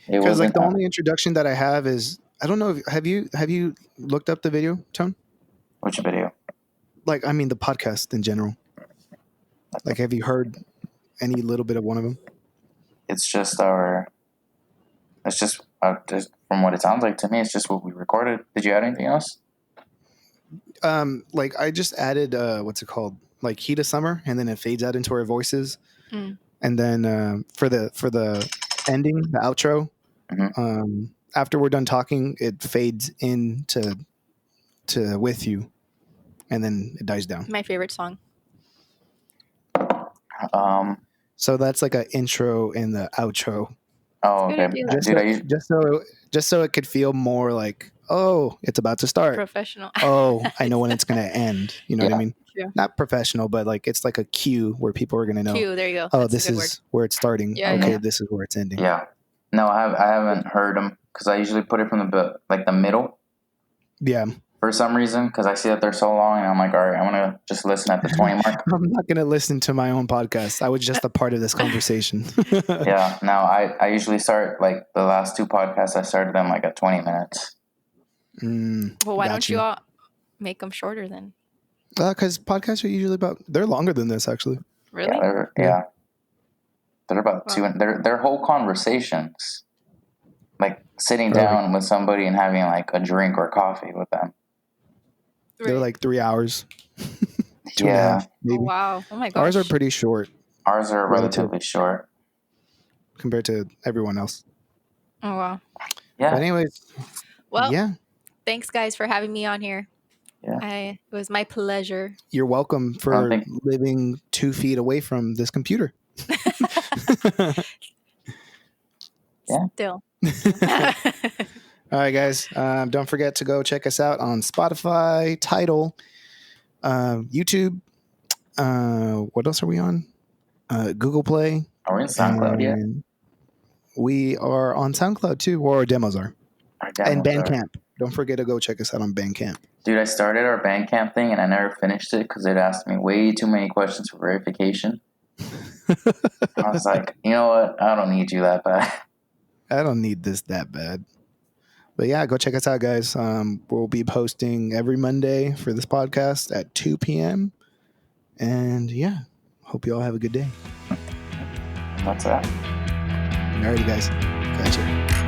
It Because wasn't the only introduction that I have is, I don't know, have you looked up the video, Tone? which video? Like, I mean, the podcast in general. Like, have you heard any little bit of one of them? It's just from what it sounds like to me, it's just what we recorded. Did you add anything else? Like I just added what's it called? Like Heat of Summer, and then it fades out into our voices. Mm. And then for the ending, the outro, after we're done talking, it fades into with you, and then it dies down. My favorite song. So that's like an intro and the outro. Oh, okay. Just so it could feel more like, oh, it's about to start. Professional. Oh, I know when it's gonna end. You know what I mean? True. Not professional, but like it's like a cue where people are gonna know. Cue, there you go. Oh, That's this a good is where it's starting. Yeah, okay, yeah. this is where it's ending. Yeah. No, I haven't heard them because I usually put it from the middle Yeah. for some reason because I see that they're so long and I'm like, all right, I'm gonna just listen at the 20 mark. I'm not gonna listen to my own podcast. I was just a part of this conversation. Yeah. No, I usually start like the last two podcasts. I started them like at 20 minutes. Well, why don't you all make them shorter then? Because podcasts are usually they're longer than this actually. Really? Yeah, they're about two. They're whole conversations, like sitting down with somebody and having like a drink or coffee with them. They're like 3 hours. 2.5, maybe. Oh, wow. Oh my gosh. Ours are pretty short. Ours are relatively short compared to everyone else. Oh wow. Yeah. But anyways. Well, yeah. Thanks guys for having me on here. Yeah. It was my pleasure. You're welcome for living 2 feet away from this computer. Yeah. Still. All right, guys. Don't forget to go check us out on Spotify, Tidal, YouTube. What else are we on? Google Play. Are we on SoundCloud yet? We are on SoundCloud too, where our demos are. And Bandcamp. Are. Don't forget to go check us out on Bandcamp. Dude, I started our Bandcamp thing and I never finished it because it asked me way too many questions for verification. I was like, you know what? I don't need you that bad. I don't need this that bad. But yeah, go check us out, guys. We'll be posting every Monday for this podcast at 2 p.m. And yeah, hope you all have a good day. That's that. Alrighty, guys. Gotcha.